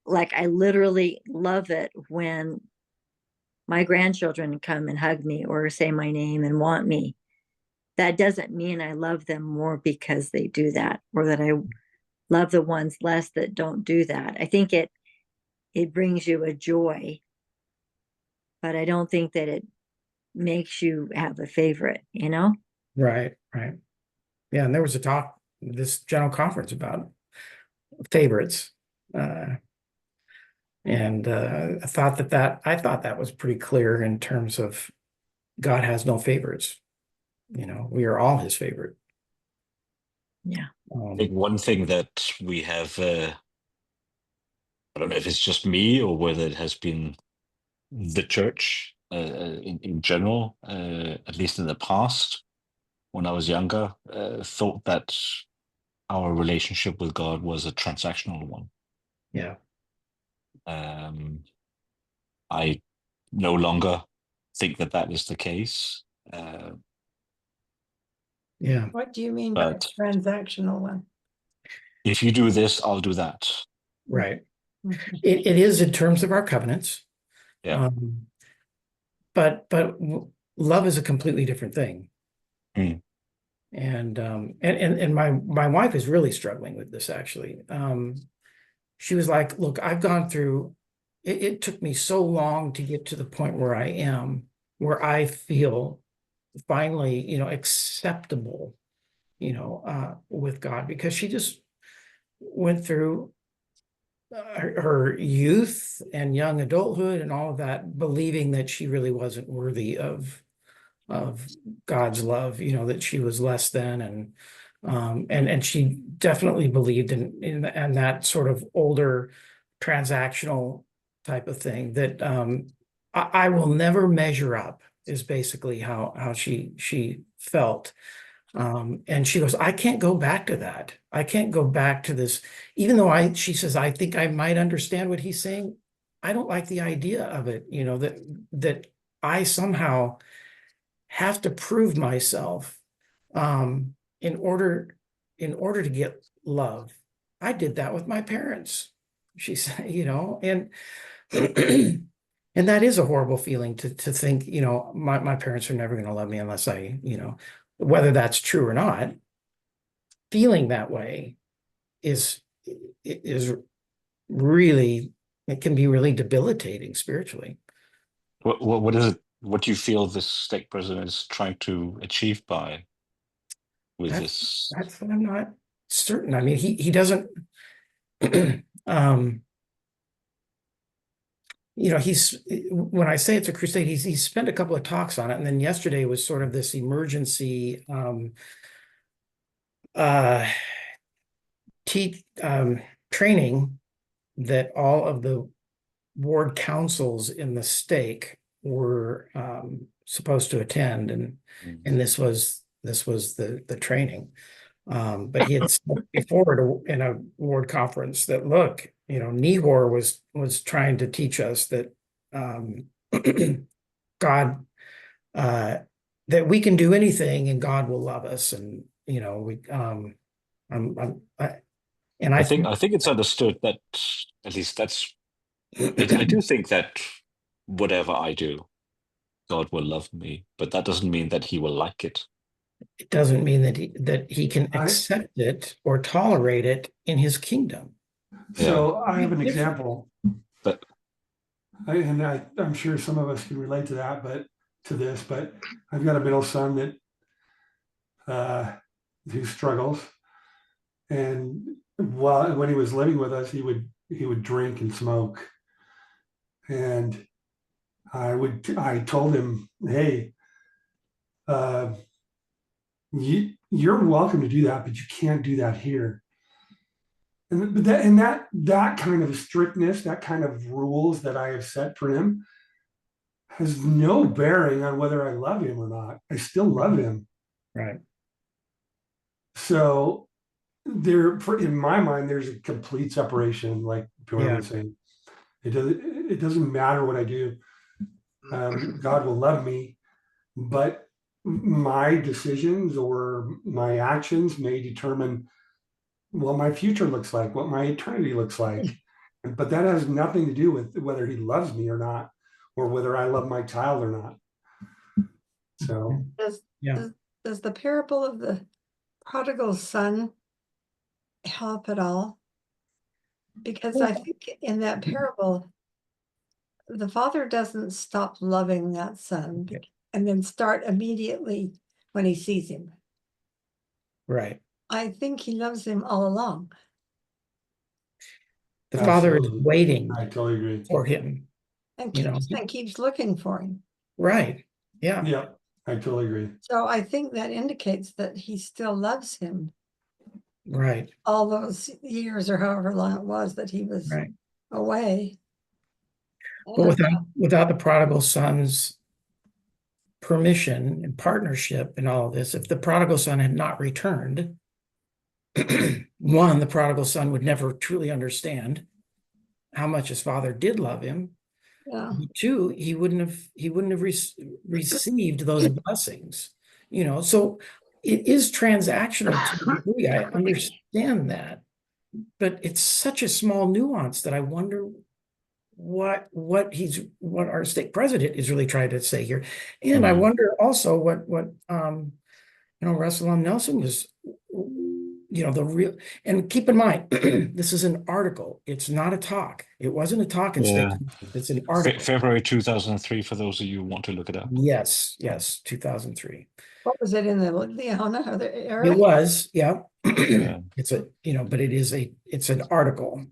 like I literally love it when my grandchildren come and hug me or say my name and want me, that doesn't mean I love them more because they do that, or that I love the ones less that don't do that. I think it brings you a joy, but I don't think that it makes you have a favorite, you know? Right, right. Yeah, and there was a talk, this general conference about favorites. And I thought that was pretty clear in terms of God has no favorites. You know, we are all his favorite. Yeah. I think one thing that we have, I don't know if it's just me or whether it has been the church in general, at least in the past, when I was younger, thought that our relationship with God was a transactional one. Yeah. I no longer think that that is the case. Yeah. What do you mean by But transactional one? if you do this, I'll do that. Right. Mhm. It is in terms of our covenants. Yeah. But love is a completely different thing. Mm. And my wife is really struggling with this actually. She was like, look, I've gone through it took me so long to get to the point where I am, where I feel finally, you know, acceptable, you know, with God, because she just went through her youth and young adulthood and all of that, believing that she really wasn't worthy of God's love, you know, that she was less than, and she definitely believed in that sort of older transactional type of thing that I will never measure up, is basically how she felt. And she goes, I can't go back to that. I can't go back to this, even though she says, I think I might understand what he's saying. I don't like the idea of it, you know, that I somehow have to prove myself in order to get love. I did that with my parents. She said, you know, and and that is a horrible feeling to think, you know, my parents are never going to love me unless I, you know, whether that's true or not. Feeling that way is really, it can be really debilitating spiritually. What is it? What do you feel this stake president is trying to achieve by with this? That's what I'm not certain. I mean, he doesn't you know, when I say it's a crusade, he's spent a couple of talks on it, and then yesterday was sort of this emergency training that all of the ward councils in the stake were supposed to attend, and this was the training. But he had said before in a ward conference that, look, you know, Nehor was trying to teach us that God, that we can do anything and God will love us, and you know, I think it's understood that, at least that's I do think that whatever I do, God will love me, but that doesn't mean that he will like it. It doesn't mean that he can accept it or tolerate it in his kingdom. So I have an example, But I'm sure some of us can relate to that, but I've got a middle son that who struggles, and when he was living with us, he would drink and smoke, and I told him, hey, you're welcome to do that, but you can't do that here. And that kind of strictness, that kind of rules that I have set for him has no bearing on whether I love him or not. I still love him. Right. So in my mind, there's a complete separation, like Bjorn was saying. It doesn't matter what I do. God will love me, but my decisions or my actions may determine what my future looks like, what my eternity looks like. But that has nothing to do with whether he loves me or not, or whether I love my child or not. So Does, Yeah. does the parable of the prodigal son help at all? Because I think in that parable, the father doesn't stop loving that son and then start immediately when he sees him. Right. I think he loves him all along. The father is absolutely. waiting I totally agree. for him. And You know, keeps looking for him. right. Yeah. Yeah, I totally agree. So I think that indicates that he still loves him Right. all those years or however long it was that he was Right. away. But And, without the prodigal son's permission and partnership and all of this, if the prodigal son had not returned, one, the prodigal son would never truly understand how much his father did love him. yeah, Two, he wouldn't have received those blessings, you know. So it is transactional to a degree. I understand that, but it's such a small nuance that I wonder what our stake president is really trying to say here. And I wonder also what Russell M. Nelson was, the real, and keep in mind, this is an article. It's not a talk. It wasn't a talk in Yeah. stake. It's an article. February 2003, for those of you who want to look it up. Yes, 2003. what was it in the Leona or the era? It was, yeah. Yeah. It's but it's an article.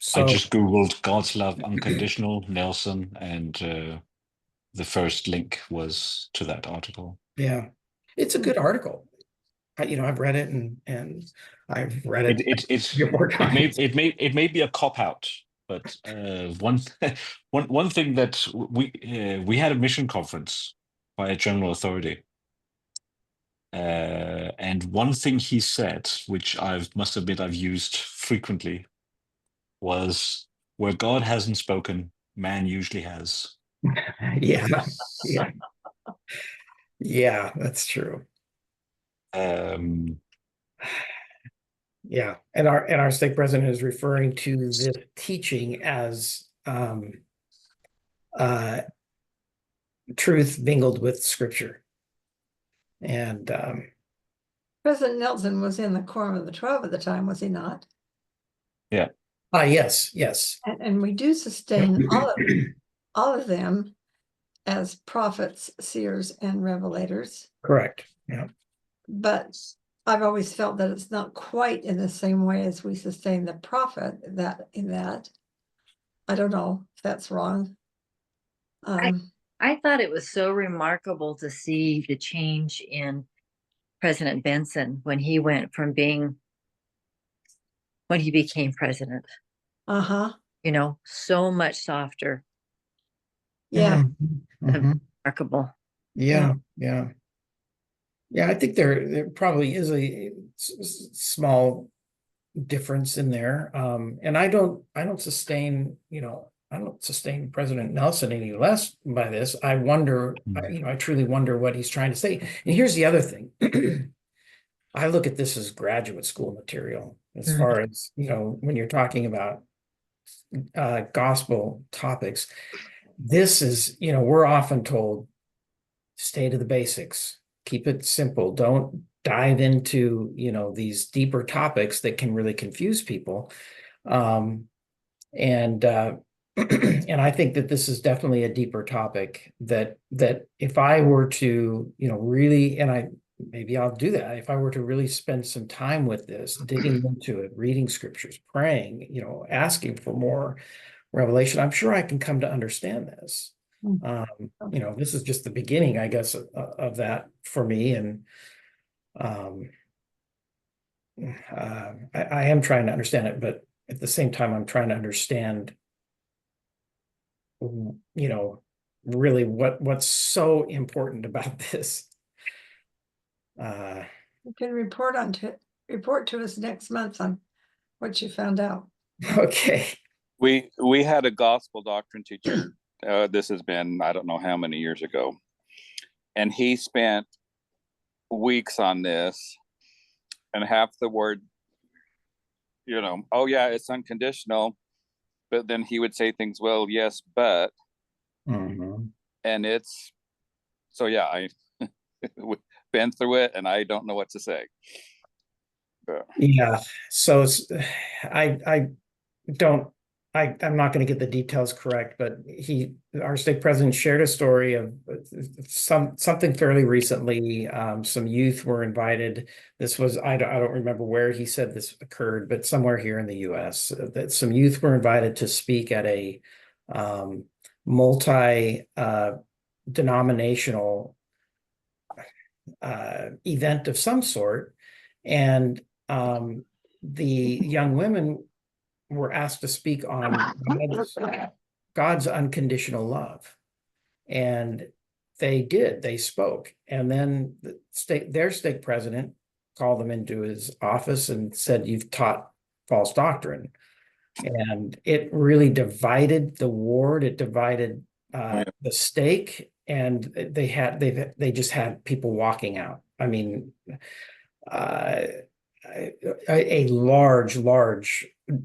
So I just Googled God's love unconditional Nelson, and the first link was to that article. yeah, it's a good article. I've read it and I've read it a few more times. It may be a cop out, but one thing that we had a mission conference by a general authority, and one thing he said, which must admit I've used frequently, was, where God hasn't spoken, man usually has. Yeah, yeah, that's true. Yeah, and our stake president is referring to this teaching as truth mingled with scripture. And President Nelson was in the Quorum of the 12 at the time, was he not? Yeah. Yes. And we do sustain all of them as prophets, seers, and revelators. Correct. Yeah. But I've always felt that it's not quite in the same way as we sustain the prophet in that. I don't know if that's wrong. I thought it was so remarkable to see the change in President Benson when he became president. So much softer. Yeah. Remarkable. Yeah. I think there probably is a small difference in there. And I don't sustain, President Nelson any less by this. I wonder, I truly wonder what he's trying to say. And here's the other thing. I look at this as graduate school material, as far as, when you're talking about gospel topics. This is, we're often told, stay to the basics, keep it simple, don't dive into, these deeper topics that can really confuse people. And I think that this is definitely a deeper topic that if I were to, really, and maybe I'll do that, if I were to really spend some time with this, digging into it, reading scriptures, praying, asking for more revelation, I'm sure I can come to understand this. This is just the beginning, I guess, of that for me. And I am trying to understand it, but at the same time, I'm trying to understand, really what's so important about this. You can report to us next month on what you found out. Okay. We had a gospel doctrine teacher. This has been, I don't know how many years ago, and he spent weeks on this, and half the word, oh yeah, it's unconditional, but then he would say things, well, yes, but, Mhm. and it's, so yeah, I been through it and I don't know what to say. But Yeah, so it's, I don't, I'm not going to get the details correct, but our stake president shared a story of something fairly recently. Some youth were invited. This was, I don't remember where he said this occurred, but somewhere here in the US, that some youth were invited to speak at a multi denominational event of some sort. And the young women were asked to speak on God's unconditional love. And they did, they spoke. And then their stake president called them into his office and said, "You've taught false doctrine." And it really divided the ward. It divided the stake, and they just had people walking out. I mean, a large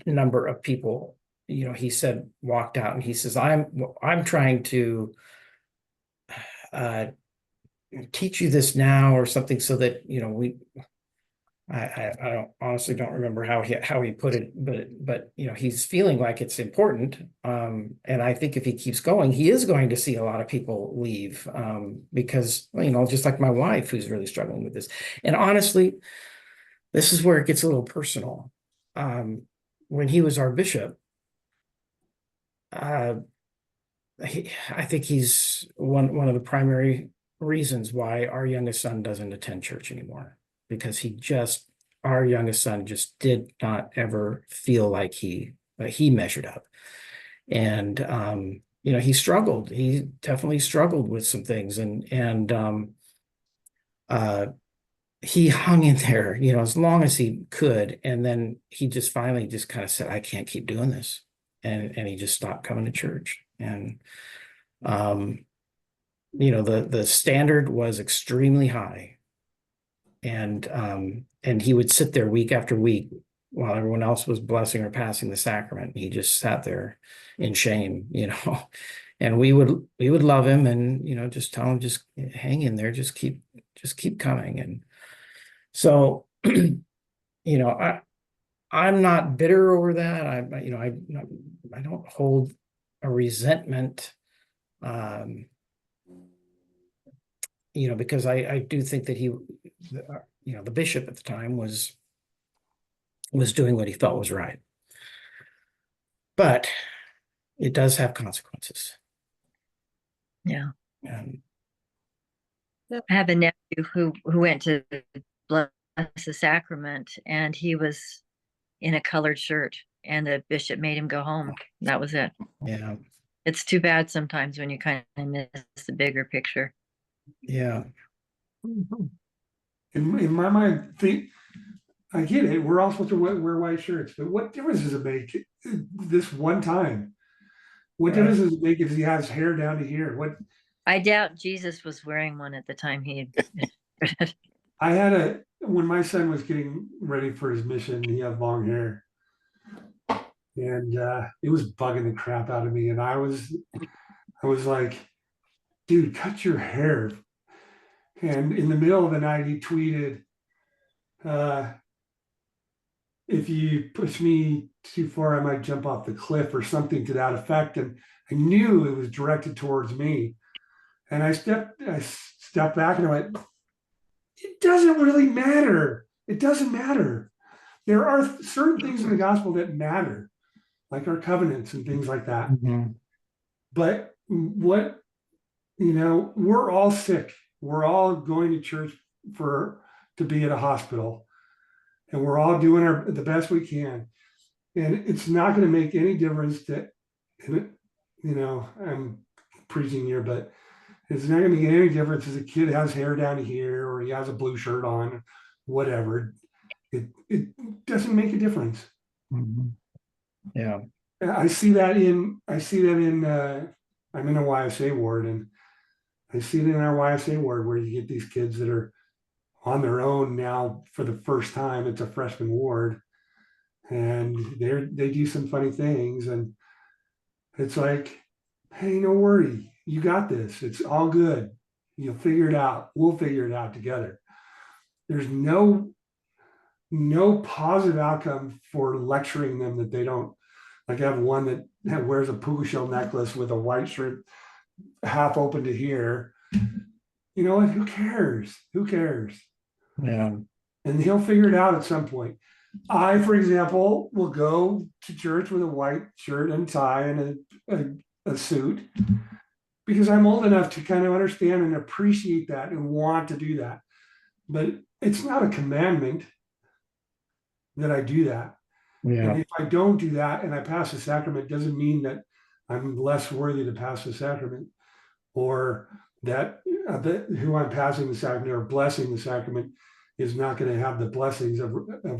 number of people, he said, walked out, and he says, I'm trying to teach you this now or something so that, I don't honestly don't remember how he put it, but he's feeling like it's important. And I think if he keeps going, he is going to see a lot of people leave, because, just like my wife, who's really struggling with this. And honestly, this is where it gets a little personal. When he was our bishop, I think he's one of the primary reasons why our youngest son doesn't attend church anymore, because our youngest son just did not ever feel like he measured up. And he struggled. He definitely struggled with some things, and he hung in there, as long as he could. And then he just finally just kind of said, I can't keep doing this. And he just stopped coming to church. And, the standard was extremely high. And he would sit there week after week while everyone else was blessing or passing the sacrament. He just sat there in shame, and we would love him and, just tell him, just hang in there, just keep coming. And so, I'm not bitter over that. I don't hold a resentment, because I do think that the bishop at the time was doing what he felt was right. But it does have consequences. Yeah. And I have a nephew who went to bless the sacrament, and he was in a colored shirt, and the bishop made him go home. That was it. yeah, It's too bad sometimes when you kind of miss the bigger picture. yeah, In my mind, I get it. We're all supposed to wear white shirts, but what difference does it make this one time? What Right. difference does it make if he has hair down to here? What I doubt Jesus was wearing one at the time he. I had when my son was getting ready for his mission, he had long hair, and it was bugging the crap out of me. And I was like, dude, cut your hair. And in the middle of the night, he tweeted, if you push me too far, I might jump off the cliff, or something to that effect. And I knew it was directed towards me. And I stepped back and I went, it doesn't really matter. It doesn't matter. There are certain things in the gospel that matter, like our covenants and things like that. Mhm. But we're all sick. We're all going to church to be at a hospital, and we're all doing the best we can. And it's not going to make any difference that, I'm preaching here, but it's not going to make any difference if a kid has hair down here or he has a blue shirt on, whatever. It doesn't make a difference. Mhm. Yeah. I see that in I'm in a YSA ward, and I see it in our YSA ward where you get these kids that are on their own now for the first time. It's a freshman ward, and they do some funny things. And It's like, hey, no worry, you got this. It's all good. You'll figure it out. We'll figure it out together. There's no positive outcome for lecturing them that they don't. Like, I have one that wears a puka shell necklace with a white shirt half open to here. You know what? Who cares? Who cares? Yeah. And he'll figure it out at some point. I, for example, will go to church with a white shirt and tie and a suit because I'm old enough to kind of understand and appreciate that and want to do that. But it's not a commandment that I do that. Yeah. And if I don't do that and I pass the sacrament, doesn't mean that I'm less worthy to pass the sacrament, or that who I'm passing the sacrament or blessing the sacrament is not going to have the blessings of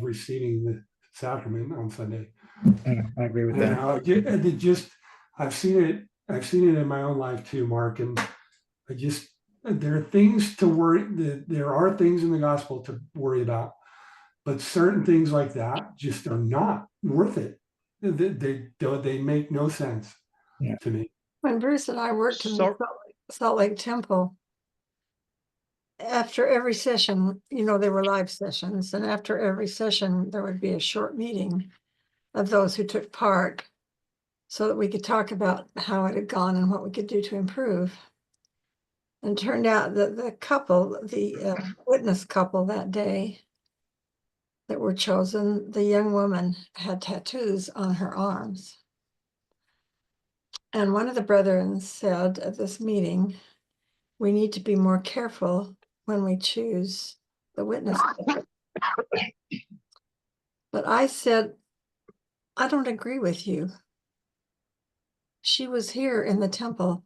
receiving the sacrament on Sunday. I agree with And that. it just, I've seen it in my own life too, Mark. And there are things to worry. There are things in the gospel to worry about, but certain things like that just are not worth it. They make no sense to me. When Bruce and I worked in the So, Salt Lake Temple, after every session, there were live sessions, and after every session, there would be a short meeting of those who took part so that we could talk about how it had gone and what we could do to improve. And it turned out that the couple, the witness couple that day that were chosen, the young woman had tattoos on her arms. And one of the brethren said at this meeting, we need to be more careful when we choose the witness. But I said, I don't agree with you. She was here in the temple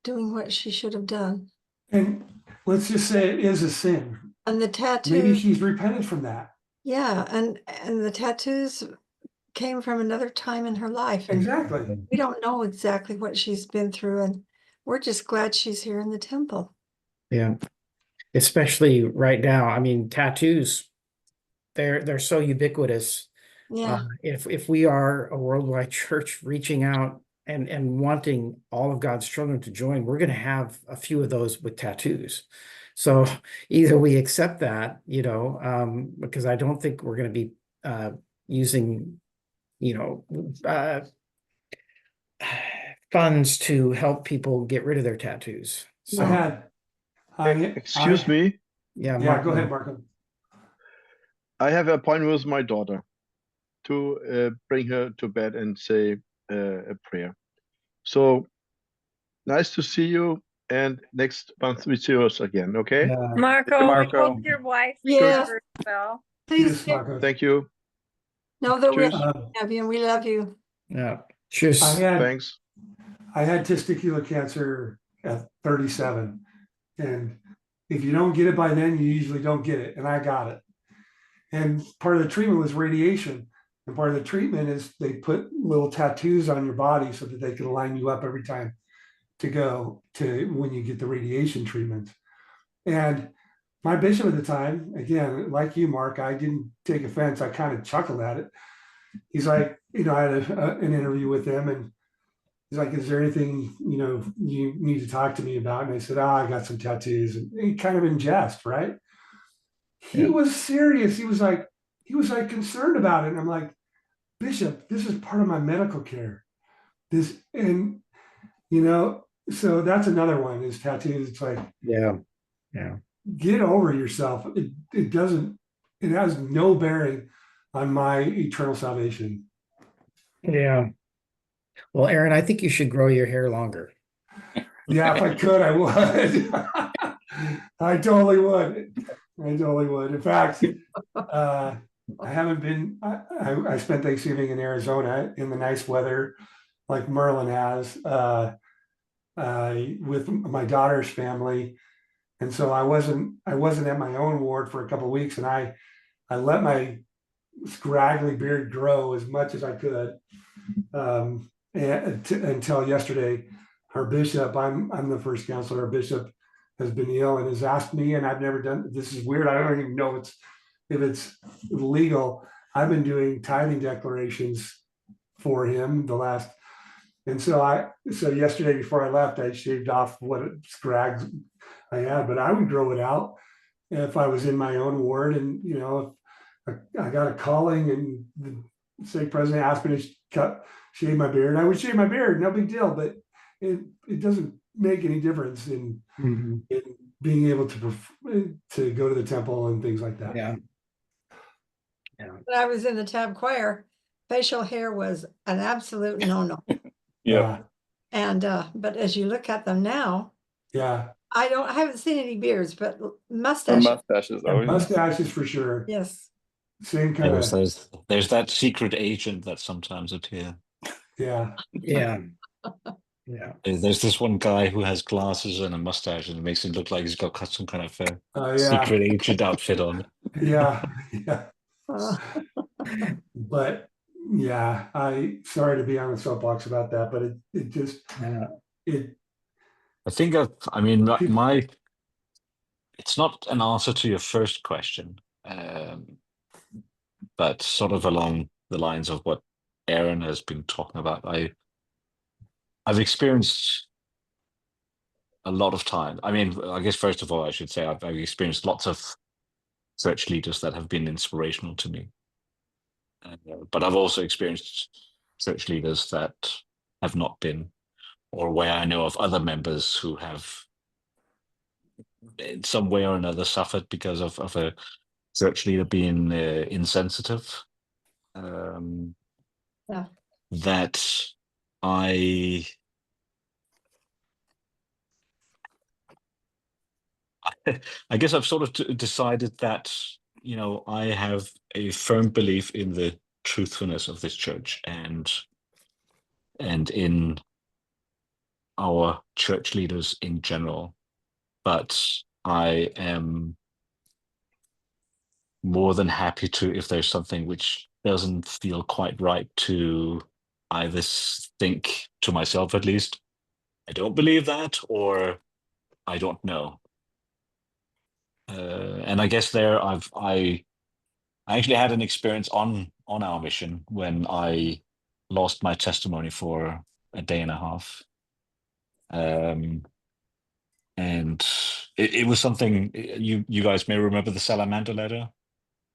doing what she should have done. And let's just say it is a sin. And the tattoos. Maybe she's repented from that. Yeah, and the tattoos came from another time in her life. And Exactly. we don't know exactly what she's been through, and we're just glad she's here in the temple. Yeah. Especially right now. I mean, tattoos, they're so ubiquitous. Yeah. If we are a worldwide church reaching out and wanting all of God's children to join, we're going to have a few of those with tattoos. So either we accept that, because I don't think we're going to be using, funds to help people get rid of their tattoos. So excuse me. yeah, Yeah, go ahead, Marco. I have an appointment with my daughter to bring her to bed and say a prayer. So nice to see you. And next month we see us again. Okay. Yeah. Marco, Marco. we hope your wife Yes. recovers well. Please Yes, Marco. Thank you. know that we Cheers. have you and we love you. Yeah. Cheers. Thanks. I had testicular cancer at 37. And if you don't get it by then, you usually don't get it. And I got it. And part of the treatment was radiation. And part of the treatment is they put little tattoos on your body so that they can line you up every time to go to when you get the radiation treatment. And my bishop at the time, again, like you, Mark, I didn't take offense. I kind of chuckled at it. He's like, I had an interview with him, and he's like, is there anything, you need to talk to me about? And I said, I got some tattoos. And he kind of in jest, right? He was serious. He was like concerned about it. And I'm like, Bishop, this is part of my medical care. So that's another one is tattoos. It's like, Yeah. get over yourself. It has no bearing on my eternal salvation. Yeah. Well, Aaron, I think you should grow your hair longer. Yeah, if I could, I would. I totally would. In fact, I haven't been, I spent Thanksgiving in Arizona in the nice weather like Merlin has with my daughter's family. And so I wasn't at my own ward for a couple of weeks, and I let my scraggly beard grow as much as I could until yesterday. Our bishop, I'm the first counselor. Our bishop has been ill and has asked me, and I've never done. This is weird. I don't even know if it's legal. I've been doing tithing declarations for him the last And so yesterday before I left, I shaved off what scrags I had, but I would grow it out if I was in my own ward. And, you know, if I got a calling and the stake president asked me to shave my beard, I would shave my beard, no big deal. But it doesn't make any difference in being able to go to the temple and things like that. Yeah. When I was in the tab choir, facial hair was an absolute no-no. Yeah. And but as you look at them now, Yeah. I haven't seen any beards, but The mustache. mustaches. Oh, yeah. Mustaches for sure. Yes. Same kind of. There's that secret agent that sometimes appear. Yeah. Yeah. Yeah. There's this one guy who has glasses and a mustache, and it makes him look like he's got some kind of Yeah. secret agent outfit on. Yeah. Yeah. Uh, But yeah, sorry to be on the soapbox about that, but it just Yeah. I think I mean my it's not an answer to your first question, but sort of along the lines of what Aaron has been talking about. I've experienced a lot of time. I mean, I guess first of all, I should say I've experienced lots of church leaders that have been inspirational to me. But I've also experienced church leaders that have not been, or where I know of other members who have in some way or another suffered because of a church leader being insensitive. Yeah. That I guess I've sort of decided that, you know, I have a firm belief in the truthfulness of this church and in our church leaders in general. But I am more than happy to, if there's something which doesn't feel quite right, to either think to myself, at least, I don't believe that, or I don't know. And I guess there I actually had an experience on our mission when I lost my testimony for a day and a half. And it was something you guys may remember, the salamander letter.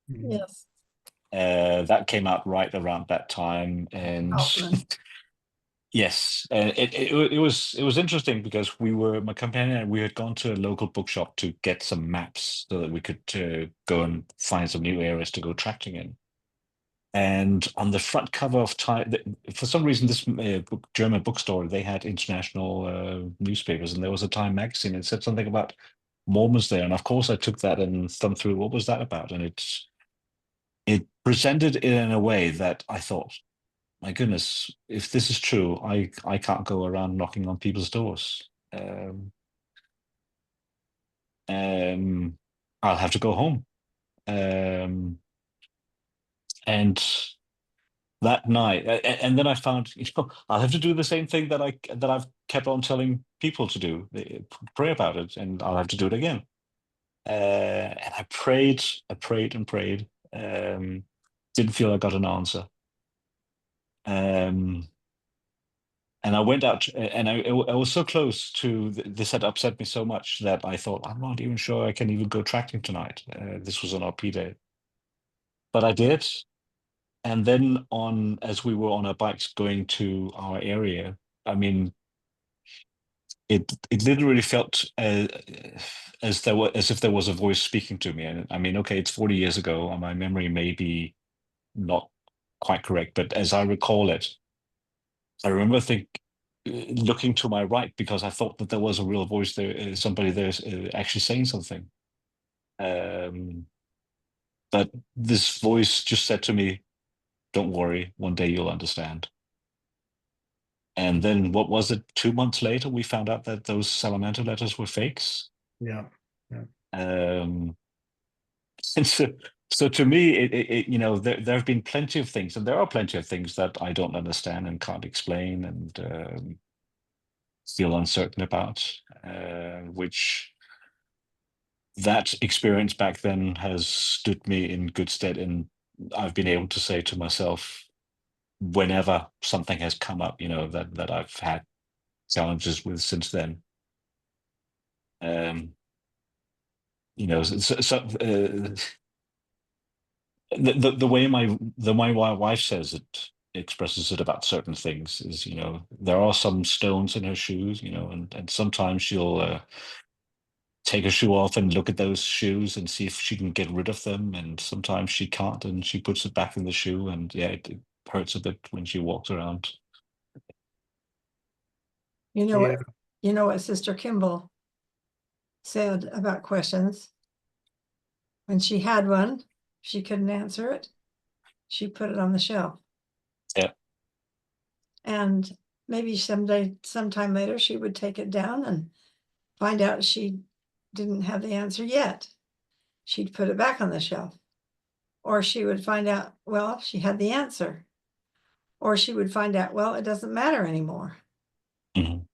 yes. That came out right around that time, and Kaufman. yes, it was interesting because my companion and we had gone to a local bookshop to get some maps so that we could go and find some new areas to go tracking in. And on the front cover of Time, for some reason, this German bookstore, they had international newspapers, and there was a Time magazine. It said something about Mormons there, and of course, I took that and thumbed through. What was that about? And it presented it in a way that I thought, my goodness, if this is true, I can't go around knocking on people's doors. I'll have to go home. And that night, and then I found, you know, I'll have to do the same thing that I've kept on telling people to do, pray about it, and I'll have to do it again. And I prayed and prayed. Didn't feel I got an answer. And I went out, and I was so close to this had upset me so much that I thought, I'm not even sure I can even go tracking tonight. This was an RP day, but I did. And then as we were on our bikes going to our area, I mean, it literally felt as if there was a voice speaking to me. And I mean, okay, it's 40 years ago, and my memory may be not quite correct, but as I recall it, I remember looking to my right because I thought that there was a real voice there, somebody there actually saying something. But this voice just said to me, "Don't worry, one day you'll understand." And then what was it? 2 months later, we found out that those salamander letters were fakes. Yeah. Yeah. And so to me, you know, there have been plenty of things, and there are plenty of things that I don't understand and can't explain and feel uncertain about, which that experience back then has stood me in good stead. And I've been able to say to myself, whenever something has come up, that I've had challenges with since then. The way my wife says it, expresses it about certain things is, there are some stones in her shoes, and sometimes she'll take her shoe off and look at those shoes and see if she can get rid of them, and sometimes she can't, and she puts it back in the shoe, and yeah, it hurts a bit when she walks around. You know Yeah. what, you know what Sister Kimball said about questions? When she had one, she couldn't answer it. She put it on the shelf. Yeah. And maybe sometime later, she would take it down and find out she didn't have the answer yet. She'd put it back on the shelf. Or she would find out, well, she had the answer. Or she would find out, well, it doesn't matter anymore. Mhm.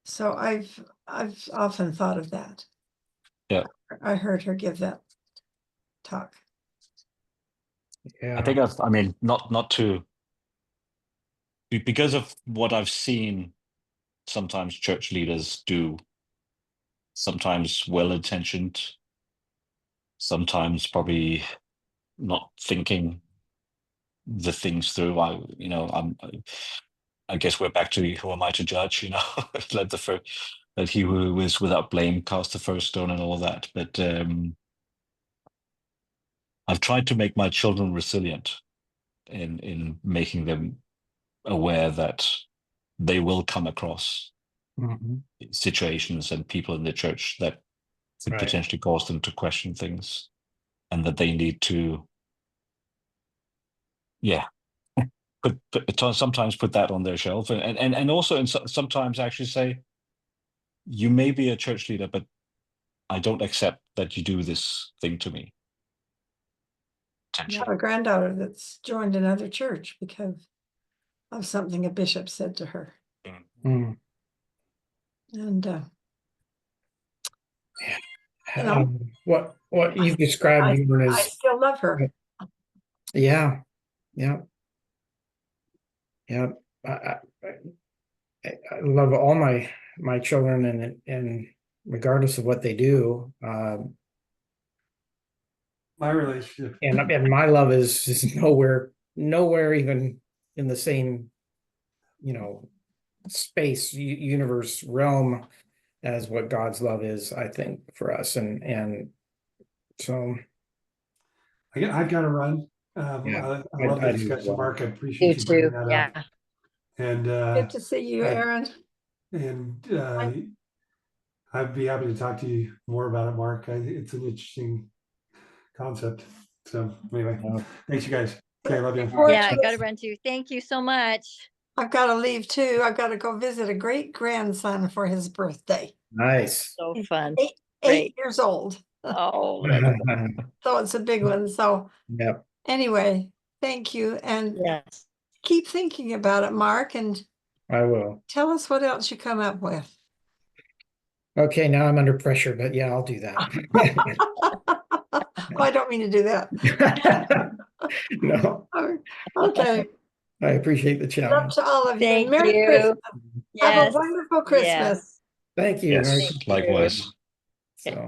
So I've often thought of that. Yeah. I heard her give that talk. Yeah. I think not to, because of what I've seen sometimes church leaders do, sometimes well-intentioned, sometimes probably not thinking the things through. I guess we're back to who am I to judge, let he who is without blame cast the first stone and all that. But I've tried to make my children resilient in making them aware that they will come across Mhm. situations and people in the church that could Right. potentially cause them to question things, and that they need to, sometimes put that on their shelf, and also sometimes actually say, you may be a church leader, but I don't accept that you do this thing to me. I have a granddaughter that's joined another church because of something a bishop said to her. Mm. And you know, What you've described, Bjorn, I is still love her. yeah. I love all my children, and regardless of what they do, My relationship. and my love is nowhere even in the same, space, universe, realm as what God's love is, I think, for us. And so I've got to run. Yeah, I love the I do as discussion, well. Mark. I You appreciate you bringing too. that Yeah. up. And Good to see you, Aaron. I'd be happy to talk to you more about it, Mark. It's an interesting concept. So anyway, thanks you guys. Okay, I love you. Yeah, I got to run too. Thank you so much. I've got to leave too. I've got to go visit a great grandson for his birthday. Nice. So He's fun. 8 Great. years old. Oh, that's So it's a big one. So Yep. anyway, thank you. And yes. keep thinking about it, Mark, and I will. tell us what else you come up with. Okay, now I'm under pressure, but yeah, I'll do that. I don't mean to do that. No, Okay. I appreciate the Love challenge. to all of you. Thank And Merry you. Christmas. Have Yes. a wonderful Christmas. Thank you. Merry Yes, Christmas. likewise.